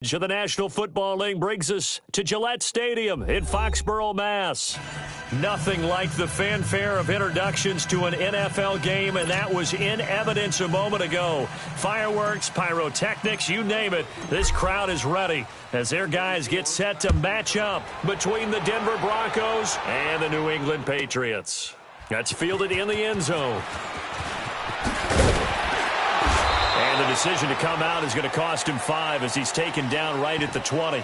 of the National Football League brings us to Gillette Stadium in Foxborough, Mass. Nothing like the fanfare of introductions to an NFL game, and that was in evidence a moment ago. Fireworks, pyrotechnics, you name it. This crowd is ready as their guys get set to match up between the Denver Broncos and the New England Patriots. That's fielded in the end zone. And the decision to come out is going to cost him 5 as he's taken down right at the 20.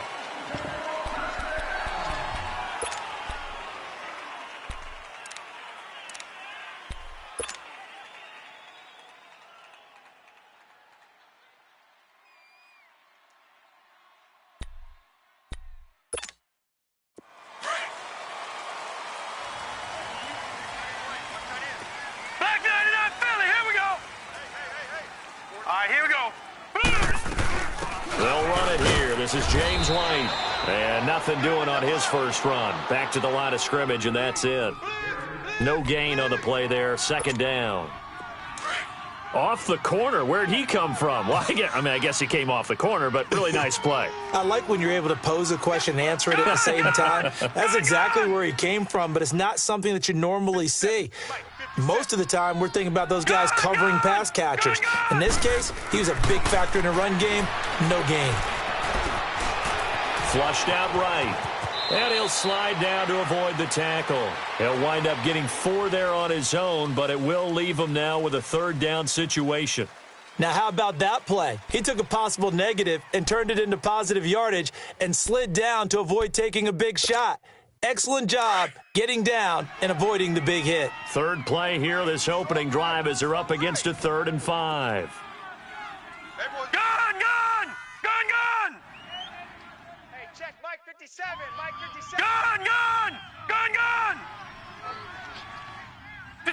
This is James White, and nothing doing on his first run. Back to the line of scrimmage, and that's it. No gain on the play there, second down. Off the corner, where'd he come from? Well, I guess he came off the corner, but really nice play. I like when you're able to pose a question and answer it at the same time. That's exactly where he came from, but it's not something that you normally see. Most of the time, we're thinking about those guys covering pass catchers. In this case, he was a big factor in the run game, no gain. Flushed out right, and he'll slide down to avoid the tackle. He'll wind up getting 4 there on his own, but it will leave him now with a third down situation. Now, how about that play? He took a possible negative and turned it into positive yardage and slid down to avoid taking a big shot. Excellent job getting down and avoiding the big hit. Third play here, this opening drive, as they're up against a 3rd and 5.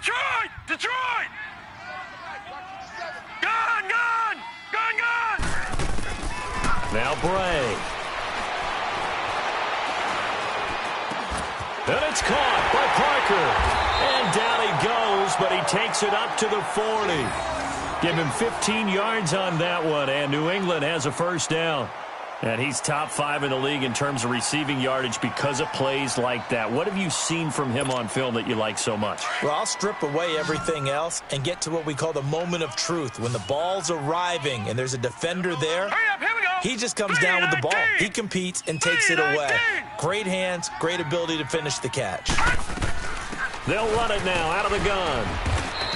Gun! Detroit! Gun! Now Bray. And it's caught by Parker. And down he goes, but he takes it up to the 40. Give him 15 yards on that one, and New England has a first down. And he's top 5 in the league in terms of receiving yardage because of plays like that. What have you seen from him on film that you like so much? Well, I'll strip away everything else and get to what we call the moment of truth. When the ball's arriving and there's a defender there, he just comes down with the ball. He competes and takes it away. Great hands, great ability to finish the catch. They'll run it now out of the gun.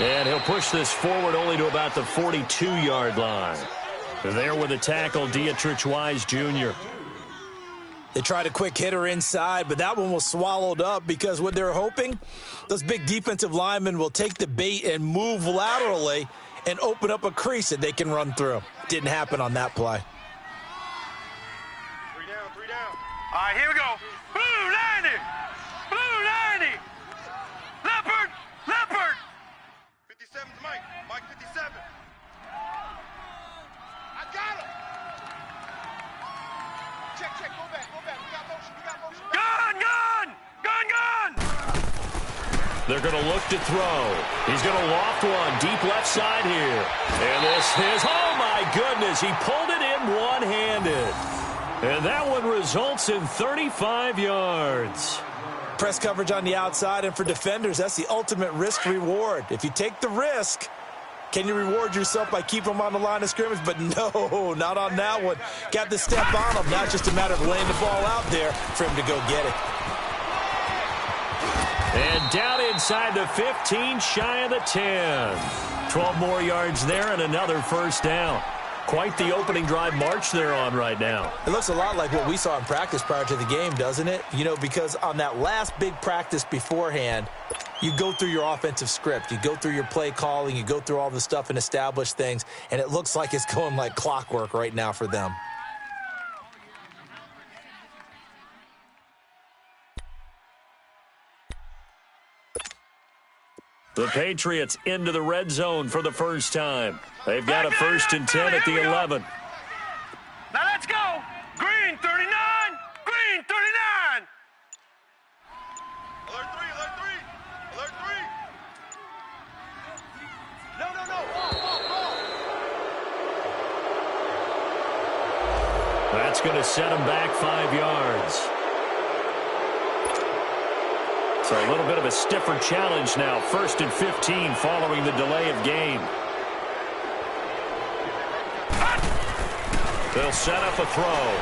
And he'll push this forward only to about the 42-yard line. There with a tackle, Dietrich Wise Jr. They tried a quick hitter inside, but that one was swallowed up because what they're hoping, those big defensive linemen will take the bait and move laterally and open up a crease that they can run through. Didn't happen on that play. 3 down. All right, here we go. Blue 90. Leopard. 57's Mike 57. Got him! Check, go back. We got motion. Gun! They're going to look to throw. He's going to loft one deep left side here. And this is, oh my goodness, he pulled it in one-handed. And that one results in 35 yards. Press coverage on the outside, and for defenders, that's the ultimate risk-reward. If you take the risk, can you reward yourself by keeping them on the line of scrimmage? But no, not on that one. Got to step on them. Now it's just a matter of laying the ball out there for him to go get it. And down inside the 15, shy of the 10. 12 more yards there and another first down. Quite the opening drive march they're on right now. It looks a lot like what we saw in practice prior to the game, doesn't it? You know, because on that last big practice beforehand, you go through your offensive script. You go through your play calling. You go through all the stuff and establish things. And it looks like it's going like clockwork right now for them. The Patriots into the red zone for the first time. They've got a 1st and 10 at the 11. Now let's go. Green 39. Green 39. Alert 3. going to set him back 5 yards. So a little bit of a stiffer challenge now. 1st and 15 following the delay of game. They'll set up a throw.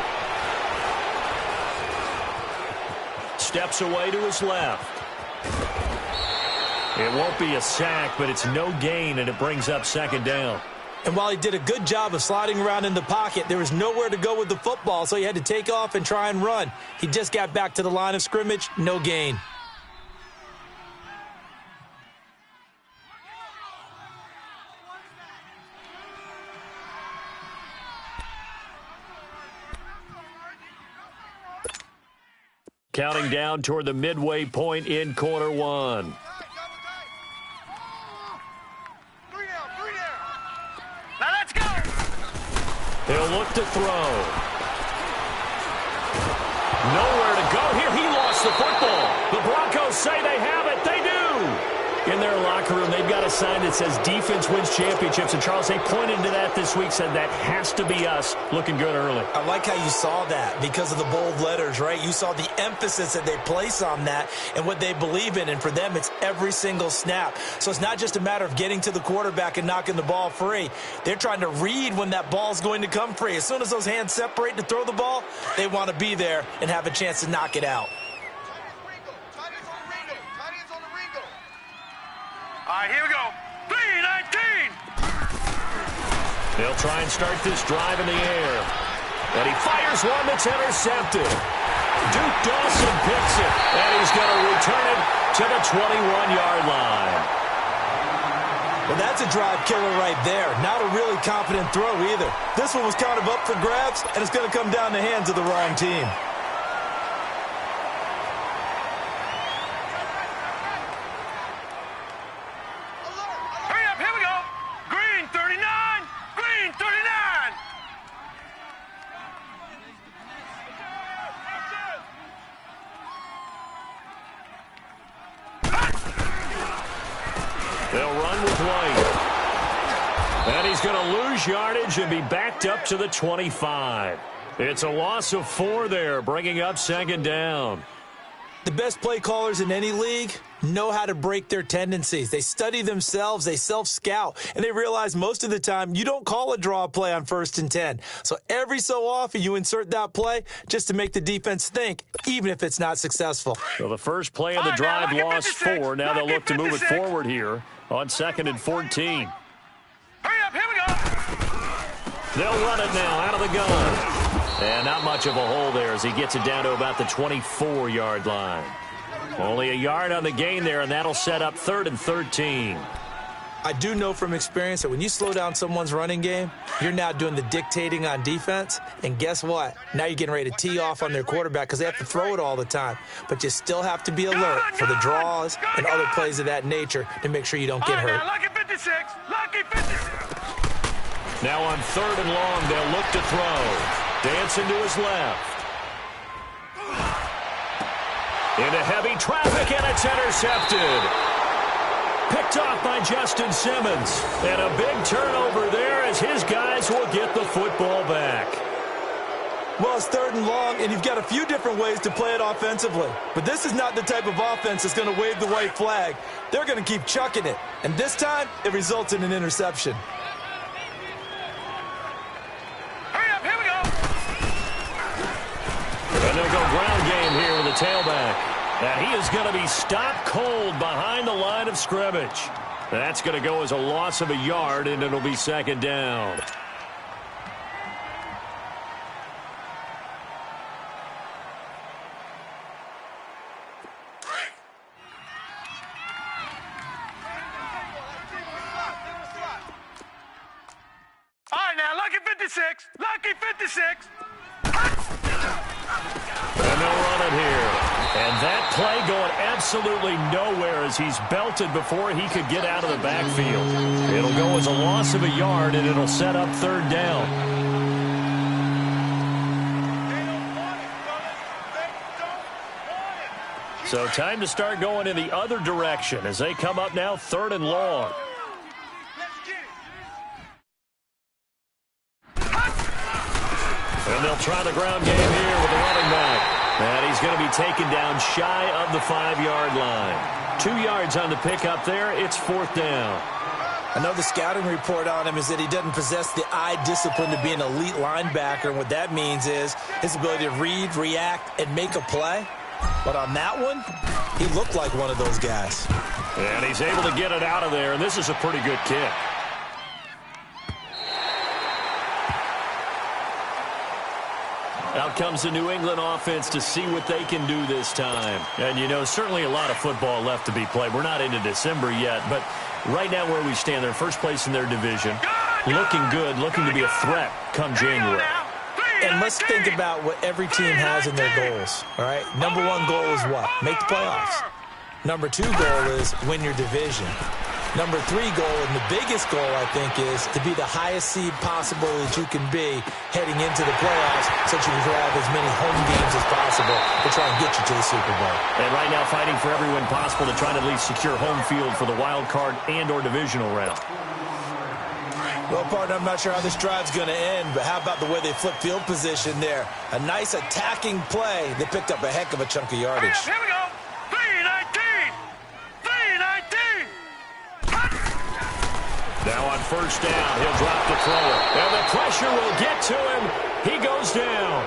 Steps away to his left. It won't be a sack, but it's no gain, and it brings up 2nd down. And while he did a good job of sliding around in the pocket, there was nowhere to go with the football, so he had to take off and try and run. He just got back to the line of scrimmage, no gain. Counting down toward the midway point in quarter 1. Now let's go. He'll look to throw. Nowhere to go here. He lost the football. The Broncos say they have it. They do. In their locker room, they've got a sign that says defense wins championships. And, Charles, they pointed to that this week, said that has to be us. Looking good early. I like how you saw that because of the bold letters, right? You saw the emphasis that they place on that and what they believe in. And for them, it's every single snap. So it's not just a matter of getting to the quarterback and knocking the ball free. They're trying to read when that ball's going to come free. As soon as those hands separate to throw the ball, they want to be there and have a chance to knock it out. All right, here we go. 3-19. They'll try and start this drive in the air. And he fires one that's intercepted. Duke Dawson picks it, and he's going to return it to the 21-yard line. Well, that's a drive killer right there. Not a really confident throw either. This one was kind of up for grabs, and it's going to come down the hands of the wrong team. They'll run with White. And he's going to lose yardage and be backed up to the 25. It's a loss of 4 there, bringing up 2nd down. The best play callers in any league know how to break their tendencies. They study themselves, they self-scout, and they realize most of the time you don't call a draw play on 1st and 10. So every so often you insert that play just to make the defense think, even if it's not successful. So the first play of the drive lost 4. Now they'll look to move it forward here on 2nd and 14. Hurry up, here we go. They'll run it now out of the gun. And not much of a hole there as he gets it down to about the 24-yard line. Only a yard on the gain there, and that'll set up 3rd and 13. I do know from experience that when you slow down someone's running game, you're now doing the dictating on defense. And guess what? Now you're getting ready to tee off on their quarterback because they have to throw it all the time. But you still have to be alert for the draws and other plays of that nature to make sure you don't get hurt. Now, lucky 56. Lucky 56. Now on 3rd and long, they'll look to throw. Dancing to his left. Into heavy traffic, and it's intercepted. Picked off by Justin Simmons. And a big turnover there as his guys will get the football back. Well, it's 3rd and long, and you've got a few different ways to play it offensively. But this is not the type of offense that's going to wave the white flag. They're going to keep chucking it. And this time, it results in an interception. And they'll go ground game here with the tailback. And he is going to be stopped cold behind the line of scrimmage. That's going to go as a loss of a yard, and it'll be 2nd down. All right, now, lucky 56. Lucky 56. And they'll run it here. And that play going absolutely nowhere as he's belted before he could get out of the backfield. It'll go as a loss of a yard, and it'll set up 3rd down. So time to start going in the other direction as they come up now 3rd and long. And they'll try the ground game here with the running back. And he's going to be taken down shy of the 5-yard line. 2 yards on the pickup there. It's 4th down. I know the scouting report on him is that he doesn't possess the eye discipline to be an elite linebacker. And what that means is his ability to read, react, and make a play. But on that one, he looked like one of those guys. And he's able to get it out of there. And this is a pretty good kick. Out comes the New England offense to see what they can do this time. And, you know, certainly a lot of football left to be played. We're not into December yet, but right now where we stand, they're first place in their division. Looking good, looking to be a threat come January. And let's think about what every team has in their goals, all right? Number 1 goal is what? Make the playoffs. Number 2 goal is win your division. Number 3 goal, and the biggest goal, I think, is to be the highest seed possible that you can be heading into the playoffs so that you can have as many home games as possible to try and get you to the Super Bowl. And right now fighting for every win possible to try to at least secure home field for the wild card and or divisional round. Well, partner, I'm not sure how this drive's going to end, but how about the way they flip field position there? A nice attacking play. They picked up a heck of a chunk of yardage. Here we go. 3-19. 3-19. Now on first down, he'll drop the throw. And the pressure will get to him. He goes down.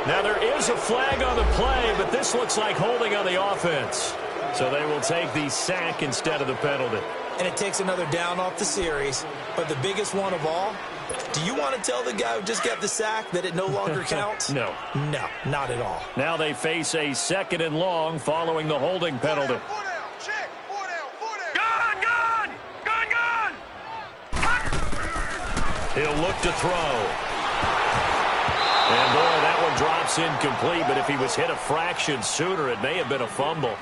Now there is a flag on the play, but this looks like holding on the offense. So they will take the sack instead of the penalty. And it takes another down off the series. But the biggest one of all, do you want to tell the guy who just got the sack that it no longer counts? No. No, not at all. Now they face a 2nd and long following the holding penalty. Gun, gun. Gun, gun. He'll look to throw. And boy, that one drops incomplete, but if he was hit a fraction sooner, it may have been a fumble.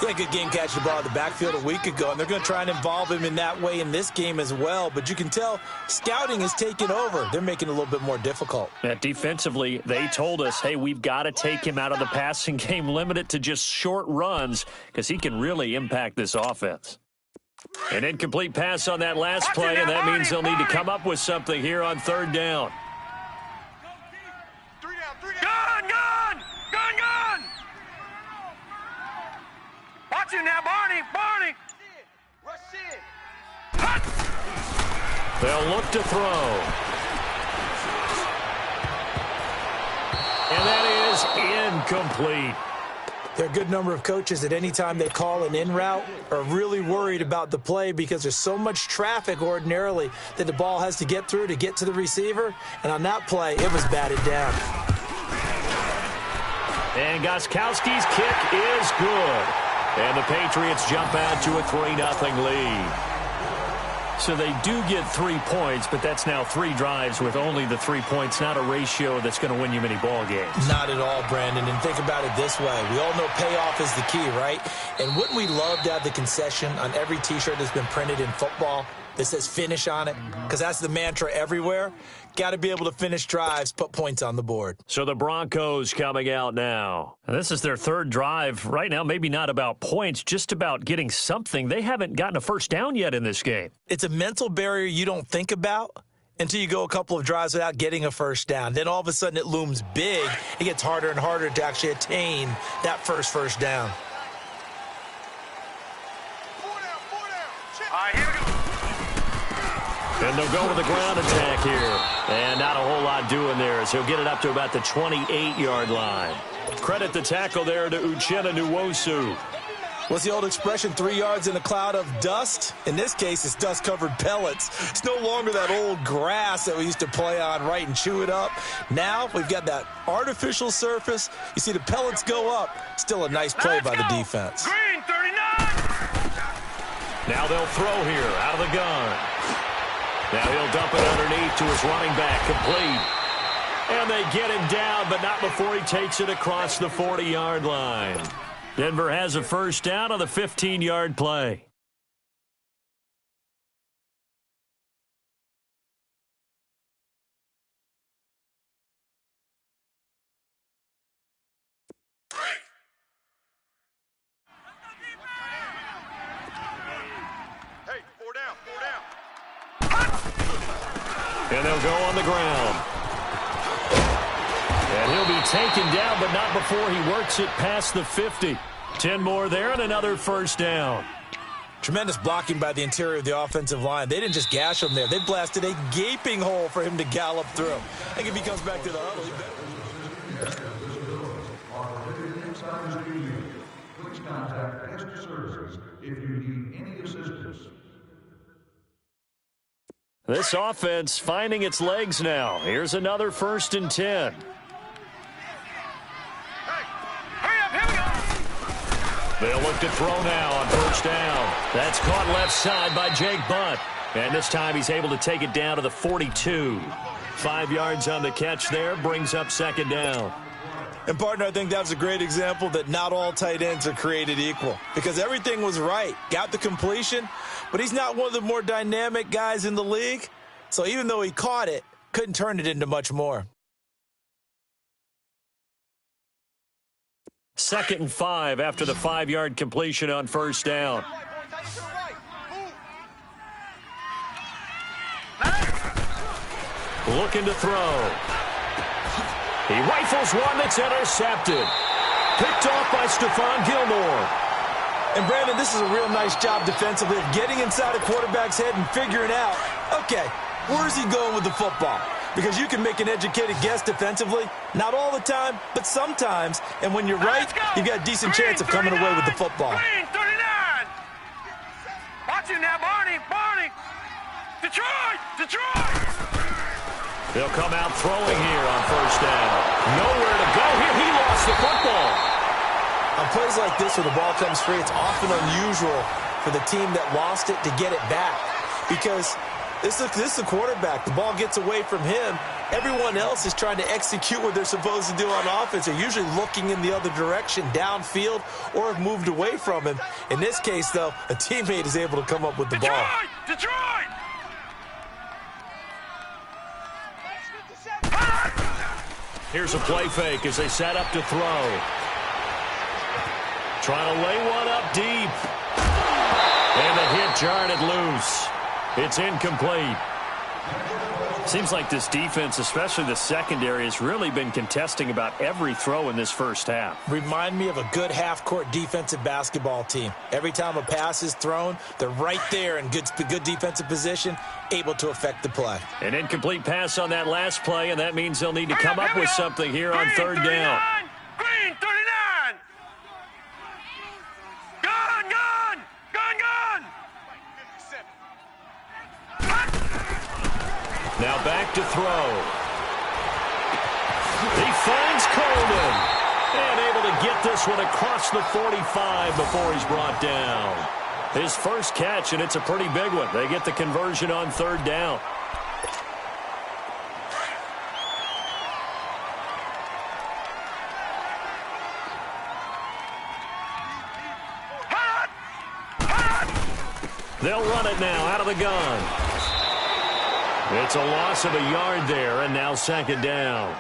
Yeah, good game catching the ball in the backfield a week ago, and they're going to try and involve him in that way in this game as well. But you can tell scouting is taking over. They're making it a little bit more difficult. Defensively, they told us, hey, we've got to take him out of the passing game, limit it to just short runs, because he can really impact this offense. An incomplete pass on that last play, and that means they'll need to come up with something here on 3rd down. Gun, gun. Gun, gun. Watch it now, Barney. Barney. They'll look to throw. And that is incomplete. There are a good number of coaches at any time they call an in route are really worried about the play because there's so much traffic ordinarily that the ball has to get through to get to the receiver. And on that play, it was batted down. And Gostkowski's kick is good. And the Patriots jump out to a 3-0 lead. So they do get 3 points, but that's now 3 drives with only the 3 points, not a ratio that's going to win you many ball games. Not at all, Brandon. And think about it this way. We all know payoff is the key, right? And wouldn't we love to have the concession on every T-shirt that's been printed in football that says finish on it? Because that's the mantra everywhere. Got to be able to finish drives, put points on the board. So the Broncos coming out now. And this is their 3rd drive. Right now, maybe not about points, just about getting something. They haven't gotten a first down yet in this game. It's a mental barrier you don't think about until you go a couple of drives without getting a first down. Then all of a sudden it looms big. It gets harder and harder to actually attain that first down. All right, here we go. And they'll go with the ground attack here. And not a whole lot doing there, so he'll get it up to about the 28-yard line. Credit the tackle there to Uchenna Nwosu. What's the old expression, 3 yards in a cloud of dust? In this case, it's dust-covered pellets. It's no longer that old grass that we used to play on, right, and chew it up. Now we've got that artificial surface. You see the pellets go up. Still a nice play by the defense. Green, 39. Now they'll throw here out of the gun. Now he'll dump it underneath to his running back, complete. And they get him down, but not before he takes it across the 40-yard line. Denver has a first down on the 15-yard play. Hey, 4 down, 4 down. And they'll go on the ground. He'll be taken down, but not before he works it past the 50. 10 more there and another first down. Tremendous blocking by the interior of the offensive line. They didn't just gash him there. They blasted a gaping hole for him to gallop through. I think if he comes back to the huddle, he better. Please contact guest services if you need any assistance. This offense finding its legs now. Here's another 1st and 10. They'll look to throw now on first down. That's caught left side by Jake Butt. And this time he's able to take it down to the 42. 5 yards on the catch there, brings up 2nd down. And, partner, I think that was a great example that not all tight ends are created equal. Because everything was right. Got the completion, but he's not one of the more dynamic guys in the league. So even though he caught it, couldn't turn it into much more. 2nd and 5 after the 5-yard completion on first down. Looking to throw. He rifles one that's intercepted. Picked off by Stephon Gilmore. And, Brandon, this is a real nice job defensively of getting inside a quarterback's head and figuring out, okay, where's he going with the football? Because you can make an educated guess defensively, not all the time, but sometimes. And when you're right, you've got a decent chance of coming away with the football. Green 39. Watch him now, Barney. Detroit. They'll come out throwing here on first down. Nowhere to go here. He lost the football. On plays like this where the ball comes free, it's often unusual for the team that lost it to get it back. Because this is the quarterback. The ball gets away from him. Everyone else is trying to execute what they're supposed to do on offense. They're usually looking in the other direction, downfield, or have moved away from him. In this case, though, a teammate is able to come up with the ball. Detroit! Here's a play fake as they set up to throw. Trying to lay one up deep. And the hit jarred it loose. It's incomplete. Seems like this defense, especially the secondary, has really been contesting about every throw in this first half. Remind me of a good half-court defensive basketball team. Every time a pass is thrown, they're right there in good defensive position, able to affect the play. An incomplete pass on that last play, and that means they'll need to come up with something here on third down. Green 39. Gun. Now back to throw. He finds Coleman. And able to get this one across the 45 before he's brought down. His first catch, and it's a pretty big one. They get the conversion on third down. They'll run it now out of the gun. It's a loss of a yard there, and now 2nd down.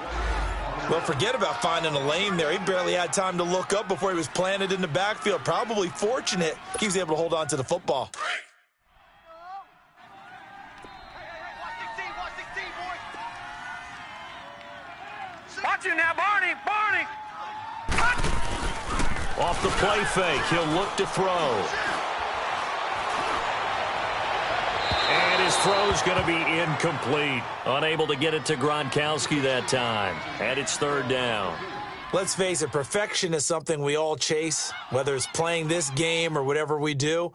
Well, forget about finding a lane there. He barely had time to look up before he was planted in the backfield. Probably fortunate he was able to hold on to the football. Watch him now, Barney. Off the play fake, he'll look to throw. And his throw's going to be incomplete. Unable to get it to Gronkowski that time. And it's third down. Let's face it, perfection is something we all chase, whether it's playing this game or whatever we do.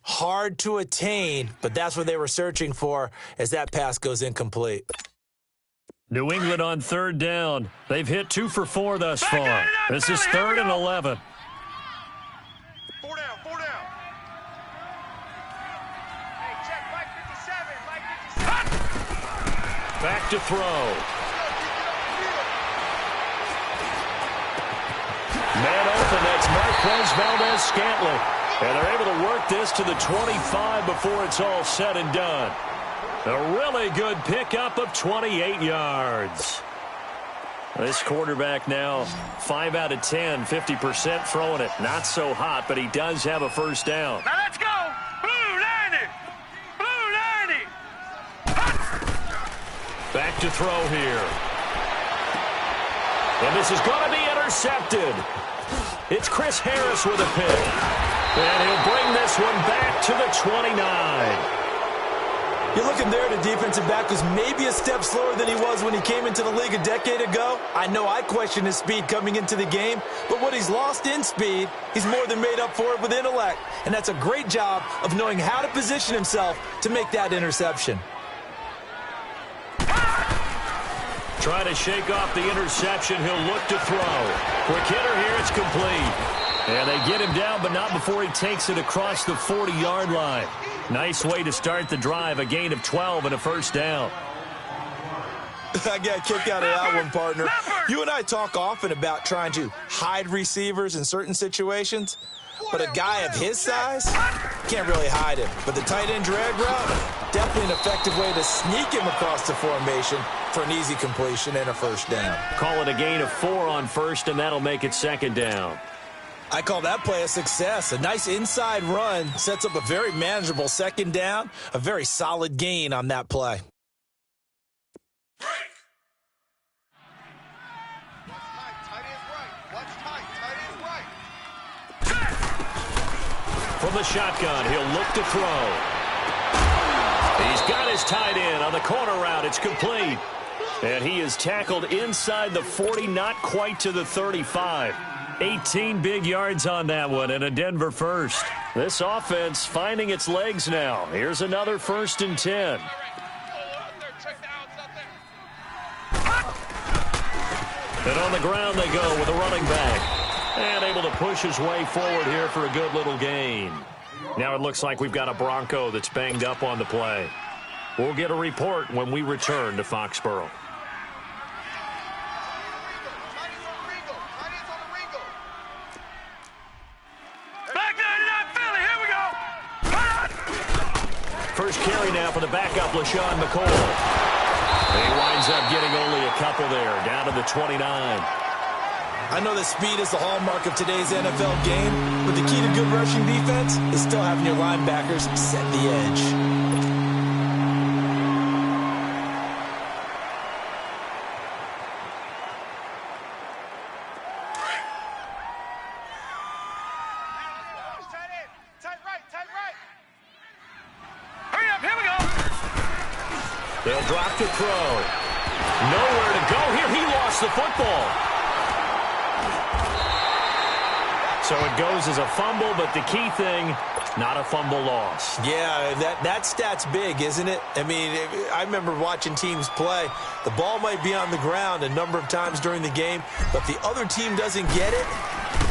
Hard to attain, but that's what they were searching for as that pass goes incomplete. New England on third down. They've hit 2 for 4 thus far. This is 3rd and 11. 4 down. Back to throw. Man open, that's Marquez Valdez-Scantling. And they're able to work this to the 25 before it's all said and done. A really good pickup of 28 yards. This quarterback now 5 out of 10, 50% throwing it. Not so hot, but he does have a first down. Now let's go. Blue 90. Back to throw here. And this is going to be intercepted. It's Chris Harris with a pick. And he'll bring this one back to the 29. You're looking there at a defensive back who's maybe a step slower than he was when he came into the league a decade ago. I know I questioned his speed coming into the game, but what he's lost in speed, he's more than made up for it with intellect. And that's a great job of knowing how to position himself to make that interception. Trying to shake off the interception. He'll look to throw. Quick hitter here. It's complete. And they get him down, but not before he takes it across the 40-yard line. Nice way to start the drive. A gain of 12 and a first down. I got a kick out of that one, partner. You and I talk often about trying to hide receivers in certain situations, but a guy of his size can't really hide him. But the tight end drag route, definitely an effective way to sneak him across the formation for an easy completion and a first down. Call it a gain of 4 on first, and that'll make it second down. I call that play a success. A nice inside run sets up a very manageable second down, a very solid gain on that play. From the shotgun, he'll look to throw. He's got his tight end on the corner route. It's complete. And he is tackled inside the 40, not quite to the 35. 18 big yards on that one and a Denver first. This offense finding its legs now. Here's another 1st and 10. And on the ground they go with a running back. And able to push his way forward here for a good little gain. Now it looks like we've got a Bronco that's banged up on the play. We'll get a report when we return to Foxborough. First carry now for the backup, LaShawn McCoy. He winds up getting only a couple there, down to the 29. I know that speed is the hallmark of today's NFL game, but the key to good rushing defense is still having your linebackers set the edge. They'll drop to throw. Nowhere to go here. He lost the football. So it goes as a fumble, but the key thing, not a fumble loss. Yeah, that stat's big, isn't it? I mean, I remember watching teams play. The ball might be on the ground a number of times during the game, but if the other team doesn't get it,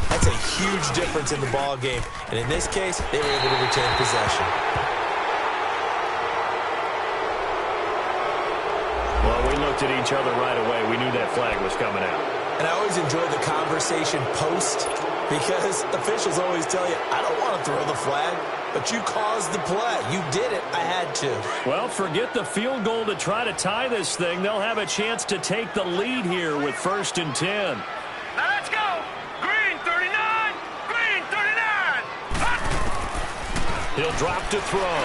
that's a huge difference in the ball game. And in this case, they were able to retain possession. Well, we looked at each other right away. We knew that flag was coming out. And I always enjoy the conversation post because officials always tell you, I don't want to throw the flag, but you caused the play. You did it. I had to. Well, forget the field goal to try to tie this thing. They'll have a chance to take the lead here with 1st and 10. Now let's go. Green 39. Green 39. He'll drop to throw.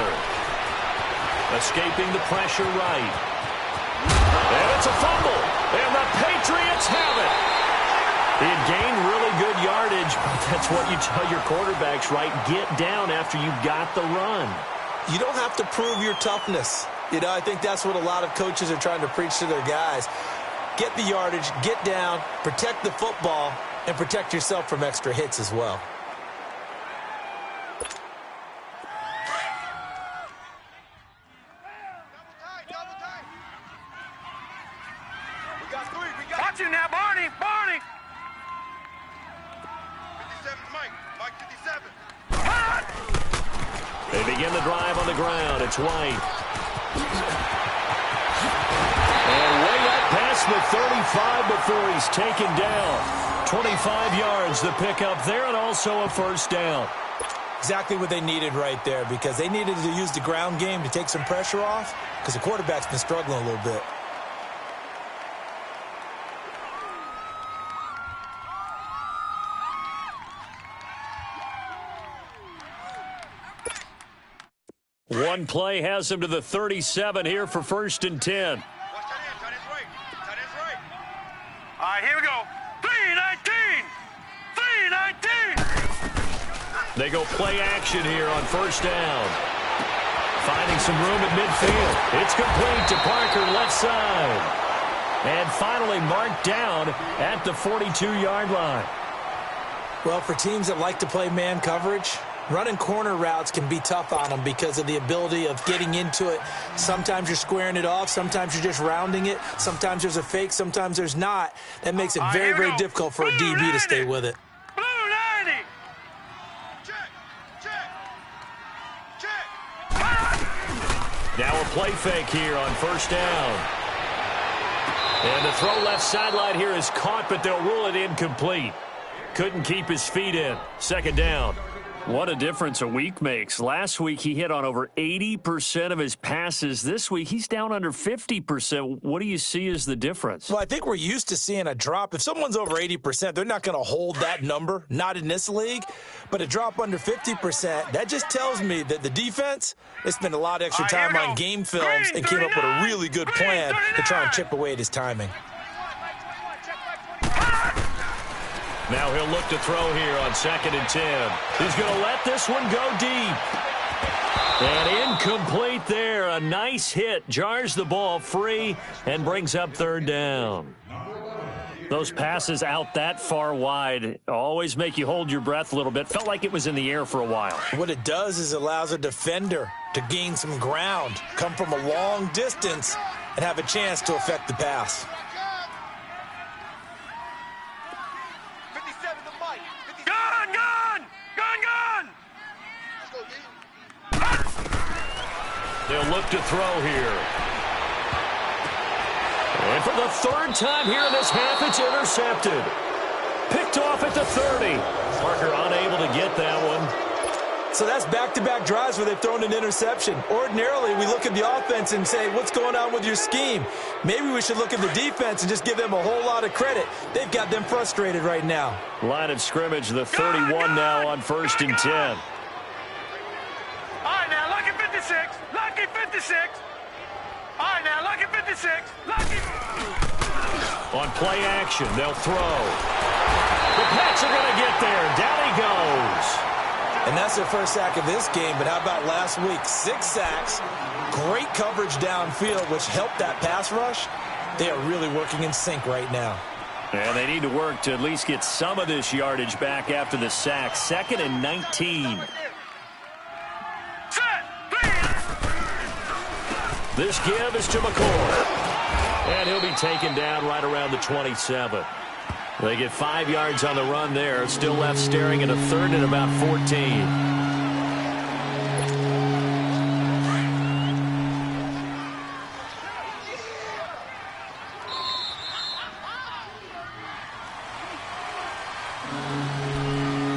Escaping the pressure right. And it's a fumble, and the Patriots have it. He had gained really good yardage. That's what you tell your quarterbacks, right? Get down after you got the run. You don't have to prove your toughness. You know, I think that's what a lot of coaches are trying to preach to their guys. Get the yardage, get down, protect the football, and protect yourself from extra hits as well. Watch you now, Barney. Barney. 57, Mike 57. They begin the drive on the ground. It's White. And way up past the 35 before he's taken down. 25 yards, the pickup there, and also a first down. Exactly what they needed right there because they needed to use the ground game to take some pressure off because the quarterback's been struggling a little bit. One play has him to the 37 here for 1st and 10. Watch tight ends right. Tight ends right. All right, here we go. They go play action here on first down. Finding some room at midfield. It's complete to Parker, left side. And finally marked down at the 42-yard line. Well, for teams that like to play man coverage, running corner routes can be tough on them because of the ability of getting into it. Sometimes you're squaring it off. Sometimes you're just rounding it. Sometimes there's a fake. Sometimes there's not. That makes it very, very difficult for a DB to stay with it. Blue 90. Check. Now a play fake here on first down. And the throw left sideline here is caught, but they'll rule it incomplete. Couldn't keep his feet in. Second down. What a difference a week makes. Last week he hit on over 80% of his passes. This week he's down under 50%. What do you see as the difference? Well, I think we're used to seeing a drop. If someone's over 80%, they're not going to hold that number, not in this league. But a drop under 50%, that just tells me that the defense, they spent a lot of extra time on game films and came up with a really good plan to try and chip away at his timing. Now he'll look to throw here on 2nd and 10. He's going to let this one go deep. And incomplete there. A nice hit. Jars the ball free and brings up third down. Those passes out that far wide always make you hold your breath a little bit. Felt like it was in the air for a while. What it does is it allows a defender to gain some ground, come from a long distance, and have a chance to affect the pass. They'll look to throw here. And for the third time here in this half, it's intercepted. Picked off at the 30. Parker unable to get that one. So that's back-to-back drives where they've thrown an interception. Ordinarily, we look at the offense and say, what's going on with your scheme? Maybe we should look at the defense and just give them a whole lot of credit. They've got them frustrated right now. Line of scrimmage, the 31 now on 1st and 10. All right, now, lucky 56. Lucky 56. All right, now, lucky 56. Lucky. On play action, they'll throw. The Pats are going to get there. Down he goes. And that's their first sack of this game, but how about last week? 6 sacks, great coverage downfield, which helped that pass rush. They are really working in sync right now. And they need to work to at least get some of this yardage back after the sack. 2nd and 19. This give is to McCord. And he'll be taken down right around the 27. They get 5 yards on the run there. Still left staring at a 3rd and about 14.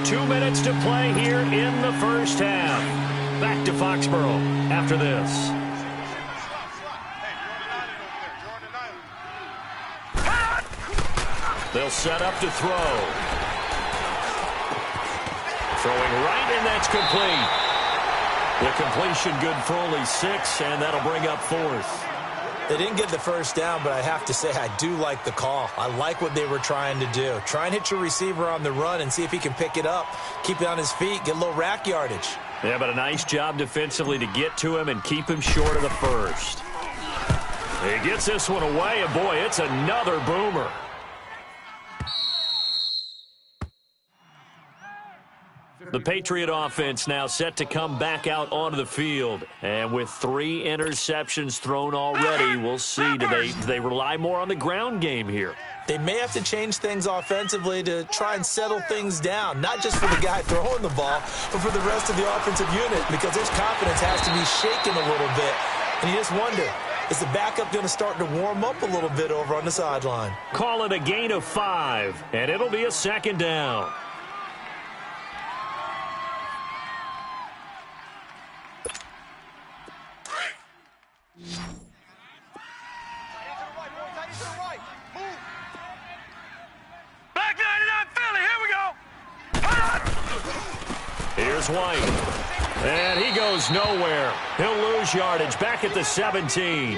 Two minutes to play here in the first half. Back to Foxborough after this. They'll set up to throw. Throwing right, and that's complete. The completion good for only 6, and that'll bring up 4th. They didn't get the first down, but I have to say I do like the call. I like what they were trying to do. Try and hit your receiver on the run and see if he can pick it up, keep it on his feet, get a little rack yardage. Yeah, but a nice job defensively to get to him and keep him short of the first. He gets this one away, and boy, it's another boomer. The Patriot offense now set to come back out onto the field. And with 3 interceptions thrown already, we'll see. Do they rely more on the ground game here? They may have to change things offensively to try and settle things down, not just for the guy throwing the ball, but for the rest of the offensive unit, because his confidence has to be shaken a little bit. And you just wonder, is the backup going to start to warm up a little bit over on the sideline? Call it a gain of 5, and it'll be a 2nd down. Back 99 Philly, here we go. Here's White. And he goes nowhere. He'll lose yardage back at the 17.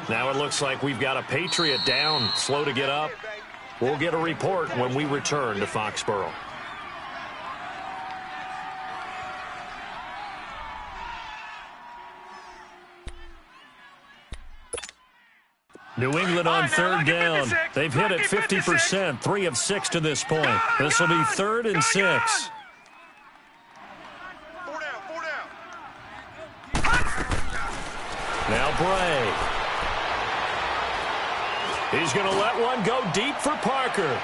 Now it looks like we've got a Patriot down, slow to get up. We'll get a report when we return to Foxborough. New England on third down. They've hit it 50%, 3 of 6 to this point. This will be 3rd and 6. Now Bray. He's going to let one go deep for Parker.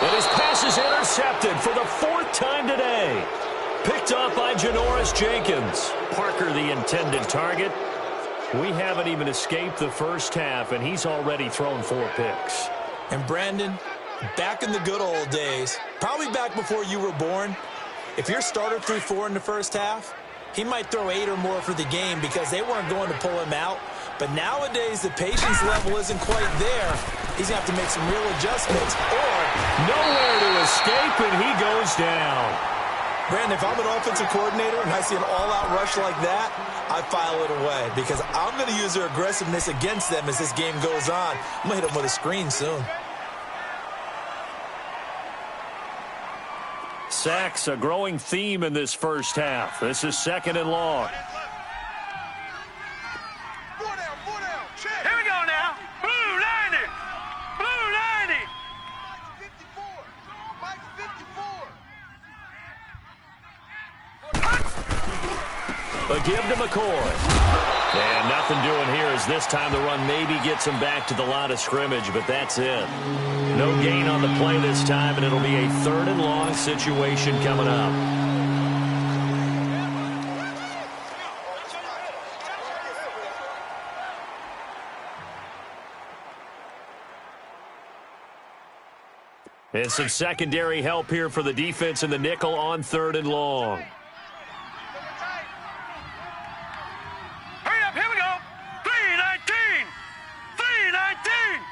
And his pass is intercepted for the 4th time today. Picked up by Janoris Jenkins. Parker the intended target. We haven't even escaped the first half, and he's already thrown 4 picks. And Brandon, back in the good old days, probably back before you were born, if your starter threw 4 in the first half, he might throw 8 or more for the game because they weren't going to pull him out. But nowadays, the patience level isn't quite there. He's going to have to make some real adjustments. Or nowhere to escape, and he goes down. Brandon, if I'm an offensive coordinator and I see an all-out rush like that, I file it away because I'm going to use their aggressiveness against them as this game goes on. I'm going to hit them with a screen soon. Sacks, a growing theme in this first half. This is 2nd and long. Here we go now. Blue 90. Blue 90. Mike 54. A give to McCoy. And nothing doing here as this time the run maybe gets him back to the line of scrimmage, but that's it. No gain on the play this time, and it'll be a 3rd and long situation coming up. And some secondary help here for the defense in the nickel on 3rd and long. Hurry up, here we go. 319. 319.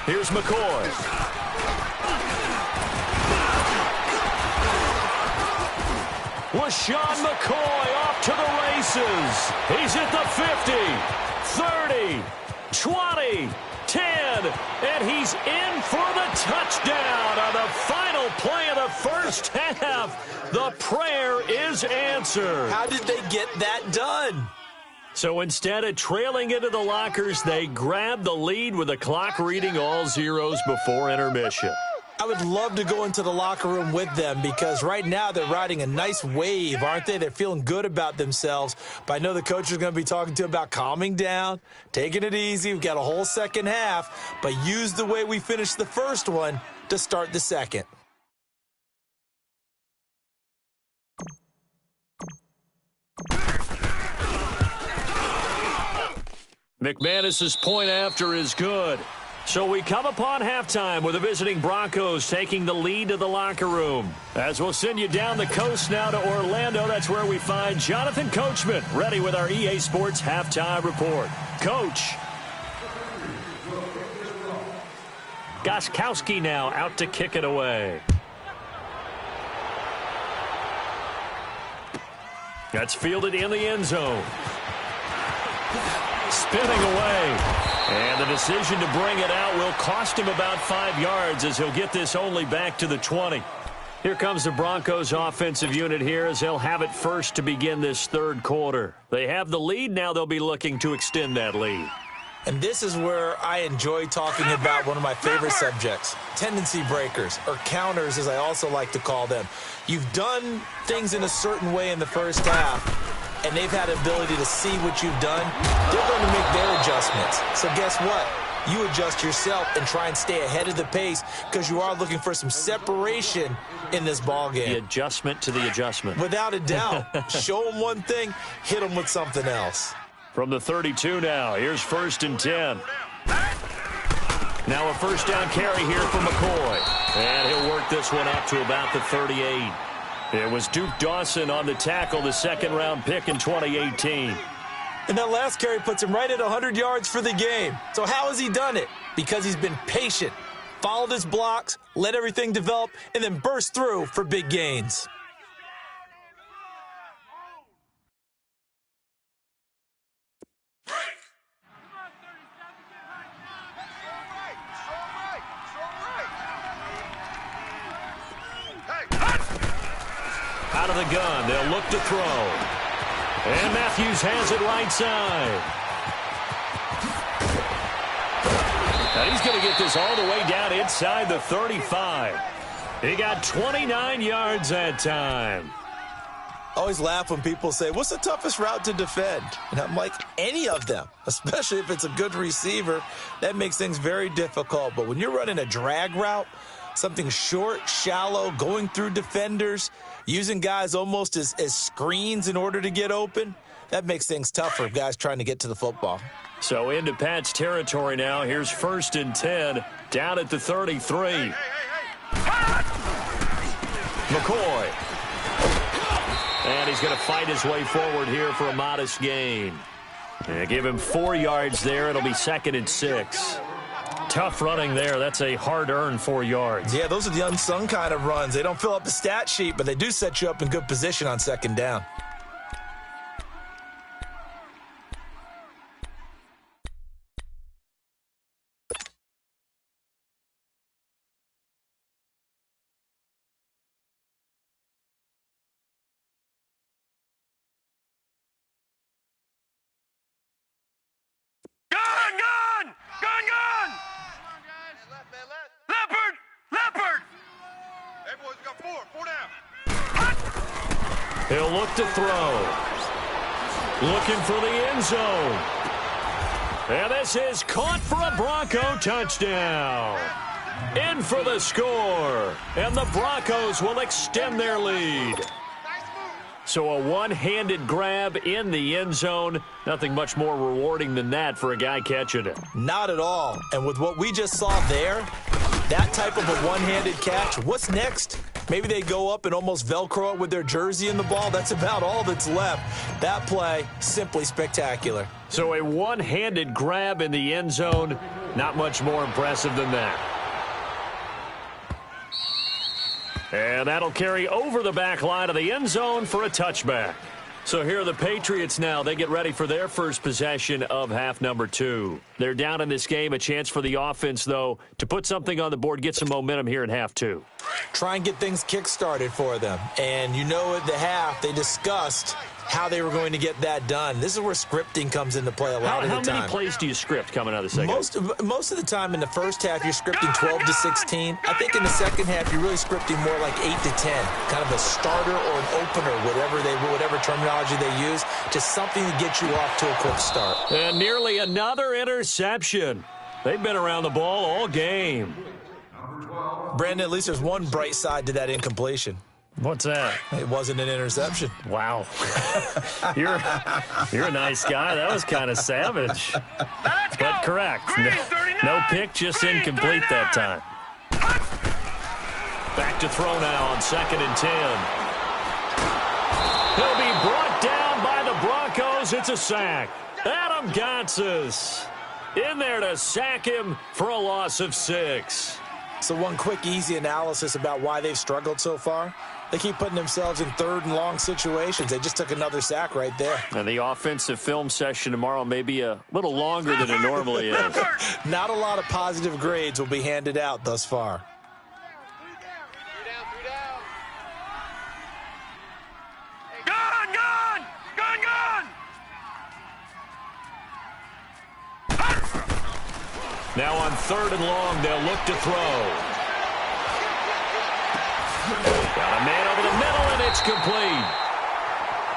Here's McCoy. LaShawn McCoy off to the races. He's at the 50, 30, 20, 10, and he's in for the touchdown on the final play of the first half. The prayer is answered. How did they get that done? So instead of trailing into the lockers, they grab the lead with the clock reading all zeros before intermission. I would love to go into the locker room with them because right now they're riding a nice wave, aren't they? They're feeling good about themselves. But I know the coach is going to be talking to them about calming down, taking it easy. We've got a whole second half, but use the way we finished the first one to start the second. McManus's point after is good. So we come upon halftime with the visiting Broncos taking the lead to the locker room. As we'll send you down the coast now to Orlando, that's where we find Jonathan Coachman ready with our EA Sports halftime report. Coach. Gostkowski now out to kick it away. That's fielded in the end zone. Spinning away. And the decision to bring it out will cost him about 5 yards as he'll get this only back to the 20. Here comes the Broncos offensive unit here as they'll have it first to begin this third quarter. They have the lead. Now they'll be looking to extend that lead. And this is where I enjoy talking about one of my favorite subjects, tendency breakers, or counters as I also like to call them. You've done things in a certain way in the first half, and they've had the ability to see what you've done. They're going to make their adjustments. So guess what? You adjust yourself and try and stay ahead of the pace because you are looking for some separation in this ball game. The adjustment to the adjustment. Without a doubt. Show them one thing, hit them with something else. From the 32 now, here's 1st and 10. Now a first down carry here for McCoy. And he'll work this one up to about the 38. It was Duke Dawson on the tackle, the second-round pick in 2018. And that last carry puts him right at 100 yards for the game. So how has he done it? Because he's been patient, followed his blocks, let everything develop, and then burst through for big gains. Out of the gun, they'll look to throw. And Matthews has it right side. And he's going to get this all the way down inside the 35. He got 29 yards that time. I always laugh when people say, what's the toughest route to defend? And I'm like, any of them, especially if it's a good receiver. That makes things very difficult. But when you're running a drag route, something short, shallow, going through defenders, using guys almost as screens in order to get open, that makes things tough for guys trying to get to the football. So into Pat's territory now. Here's 1st and 10 down at the 33. McCoy. And he's going to fight his way forward here for a modest gain. And give him 4 yards there. It'll be 2nd and 6. Tough running there. That's a hard-earned 4 yards. Yeah, those are the unsung kind of runs. They don't fill up the stat sheet, but they do set you up in good position on 2nd down. He'll look to throw. Looking for the end zone. And this is caught for a Bronco touchdown. In for the score. And the Broncos will extend their lead. So a one-handed grab in the end zone. Nothing much more rewarding than that for a guy catching it. Not at all. And with what we just saw there, that type of a one-handed catch, what's next? Maybe they go up and almost Velcro it with their jersey in the ball. That's about all that's left. That play, simply spectacular. So a one-handed grab in the end zone, not much more impressive than that. And that'll carry over the back line of the end zone for a touchback. So here are the Patriots now. They get ready for their first possession of half number 2. They're down in this game. A chance for the offense, though, to put something on the board, get some momentum here in half 2. Try and get things kick-started for them. And you know at the half, they discussed how they were going to get that done. This is where scripting comes into play a lot of the time. How many plays do you script coming out of the second? Most of the time in the first half, you're scripting 12 to 16. I think in the second half, you're really scripting more like 8 to 10. Kind of a starter or an opener, whatever terminology they use. Just something to get you off to a quick start. And nearly another interception. They've been around the ball all game. Brandon, at least there's one bright side to that incompletion. What's that? It wasn't an interception. Wow. You're a nice guy. That was kind of savage. But correct. No pick, just incomplete that time. Back to throw now on 2nd and 10. He'll be brought down by the Broncos. It's a sack. Adam Gotsis in there to sack him for a loss of 6. So one quick, easy analysis about why they've struggled so far. They keep putting themselves in 3rd and long situations. They just took another sack right there. And the offensive film session tomorrow may be a little longer than it normally is. Not a lot of positive grades will be handed out thus far. Now on 3rd and long, they'll look to throw. Got a man over the middle, and it's complete.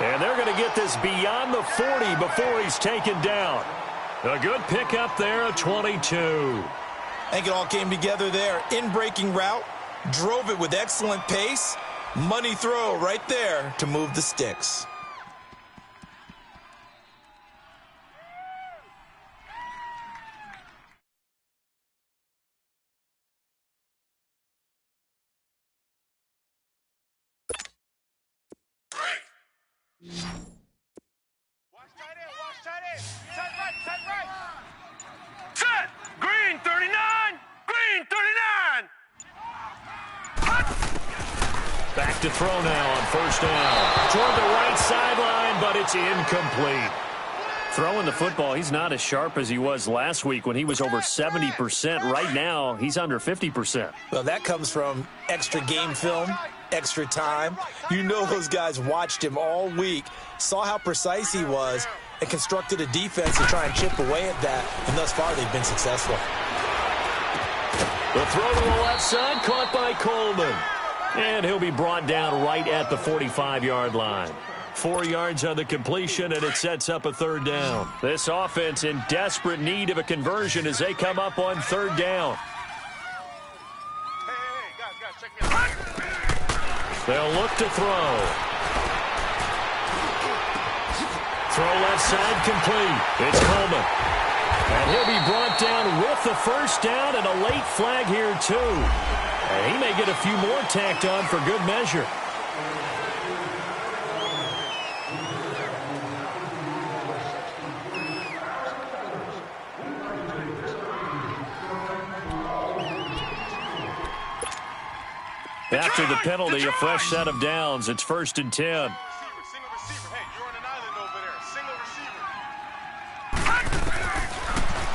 And they're going to get this beyond the 40 before he's taken down. A good pickup there, a 22. I think it all came together there. In-breaking route, drove it with excellent pace. Money throw right there to move the sticks. Watch tight end. Tight right. Set. Green 39. Green 39. Back to throw now on 1st down. Toward the right sideline, but it's incomplete. Throwing the football, he's not as sharp as he was last week when he was over 70%. Right now, he's under 50%. Well, that comes from extra game film, extra time. You know those guys watched him all week, saw how precise he was, and constructed a defense to try and chip away at that. And thus far, they've been successful. The throw to the left side, caught by Coleman. And he'll be brought down right at the 45-yard line. 4 yards on the completion, and it sets up a third down. This offense in desperate need of a conversion as they come up on third down. Hey, guys, check me out. They'll look to throw. Throw left side complete. It's Coleman. And he'll be brought down with the first down and a late flag here, too. And he may get a few more tacked on for good measure. After the penalty, a fresh set of downs. It's 1st and 10. Single receiver. Hey, you're on an island over there. Single receiver.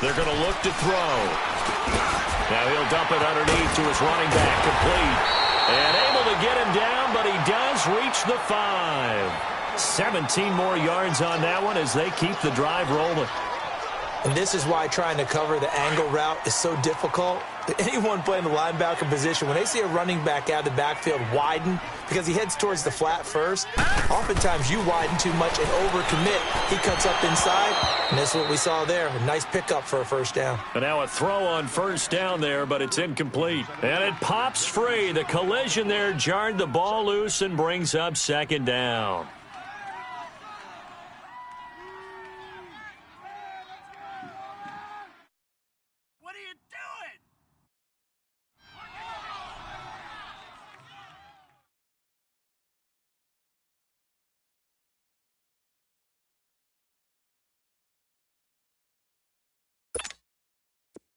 They're going to look to throw. Now he'll dump it underneath to his running back, complete. And able to get him down, but he does reach the 5. 17 more yards on that one as they keep the drive rolling. And this is why trying to cover the angle route is so difficult. Anyone playing the linebacker position, when they see a running back out of the backfield widen because he heads towards the flat first, oftentimes you widen too much and overcommit. He cuts up inside, and that's what we saw there. A nice pickup for a first down. And now a throw on first down there, but it's incomplete. And it pops free. The collision there jarred the ball loose and brings up second down.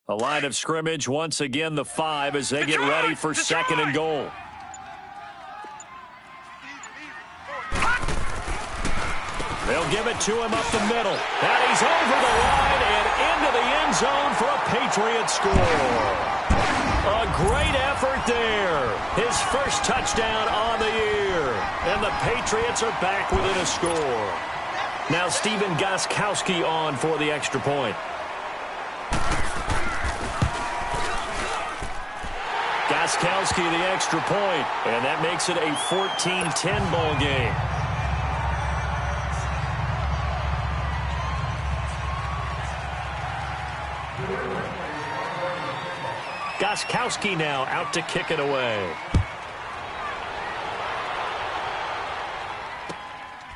A line of scrimmage, once again the 5 as they get ready for second and goal. They'll give it to him up the middle. And he's over the line and into the end zone for a Patriot score. A great effort there. His first touchdown on the year. And the Patriots are back within a score. Now Steven Gostkowski on for the extra point. Gostkowski the extra point, and that makes it a 14-10 ball game. Gostkowski now out to kick it away.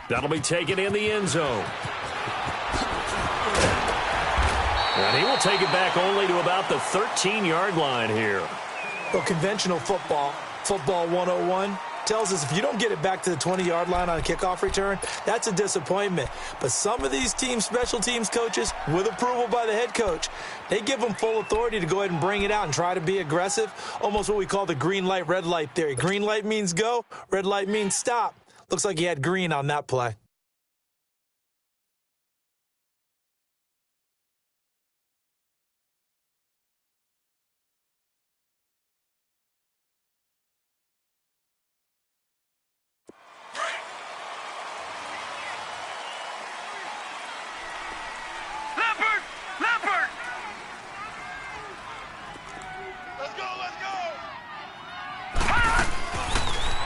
That'll be taken in the end zone. And he will take it back only to about the 13-yard line here. Well, conventional football 101, tells us if you don't get it back to the 20-yard line on a kickoff return, that's a disappointment. But some of these team special teams coaches, with approval by the head coach, they give them full authority to go ahead and bring it out and try to be aggressive, almost what we call the green light, red light theory. Green light means go, red light means stop. Looks like he had green on that play.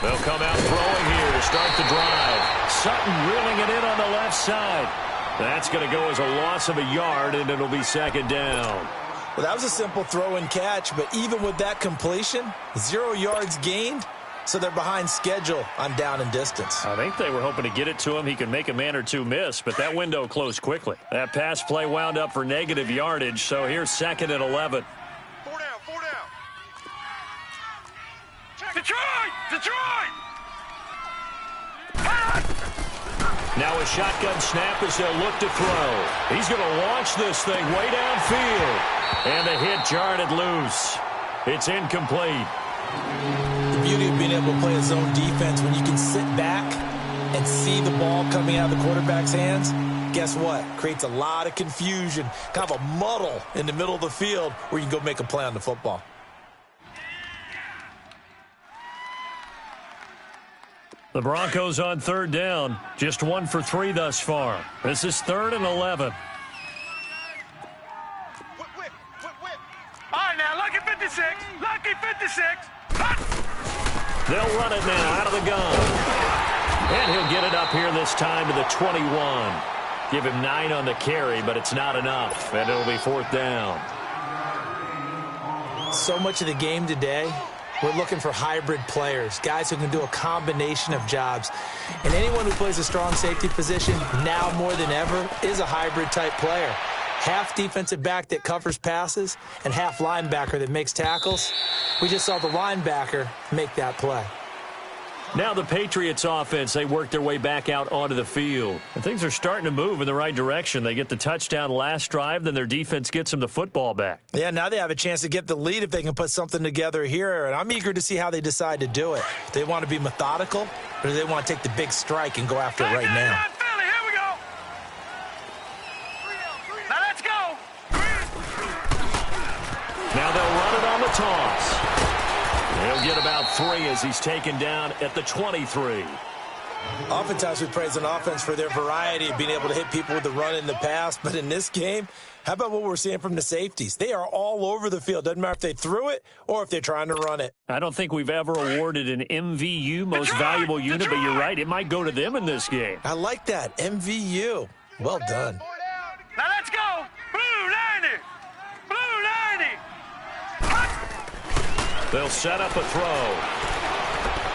They'll come out throwing here to start the drive. Sutton reeling it in on the left side. That's going to go as a loss of a yard, and it'll be second down. Well, that was a simple throw and catch, but even with that completion, 0 yards gained, so they're behind schedule on down and distance. I think they were hoping to get it to him. He could make a man or two miss, but that window closed quickly. That pass play wound up for negative yardage, so here's second and 11. Four down. Detroit! Now a shotgun snap as they'll look to throw. He's going to launch this thing way downfield. And the hit jarred it loose. It's incomplete. The beauty of being able to play a zone defense when you can sit back and see the ball coming out of the quarterback's hands, guess what? Creates a lot of confusion, kind of a muddle in the middle of the field where you can go make a play on the football. The Broncos on third down. Just 1 for 3 thus far. This is 3rd and 11. All right, now, lucky 56. Lucky 56. They'll run it now out of the gun. And he'll get it up here this time to the 21. Give him 9 on the carry, but it's not enough. And it'll be 4th down. So much of the game today, we're looking for hybrid players, guys who can do a combination of jobs. And anyone who plays a strong safety position, now more than ever, is a hybrid-type player. Half defensive back that covers passes and half linebacker that makes tackles. We just saw the linebacker make that play. Now the Patriots offense, they work their way back out onto the field. And things are starting to move in the right direction. They get the touchdown last drive, then their defense gets them the football back. Yeah, now they have a chance to get the lead if they can put something together here. And I'm eager to see how they decide to do it. Do they want to be methodical, or do they want to take the big strike and go after it right now? Philly, here we go. Now let's go. Now they'll run it on the toss. He'll get about 3 as he's taken down at the 23. Oftentimes we praise an offense for their variety of being able to hit people with the run in the pass. But in this game, how about what we're seeing from the safeties? They are all over the field. Doesn't matter if they threw it or if they're trying to run it. I don't think we've ever awarded an MVU, most valuable unit, but you're right. It might go to them in this game. I like that. MVU. Well done. Now let's go. Blue 90. Blue 90. They'll set up a throw.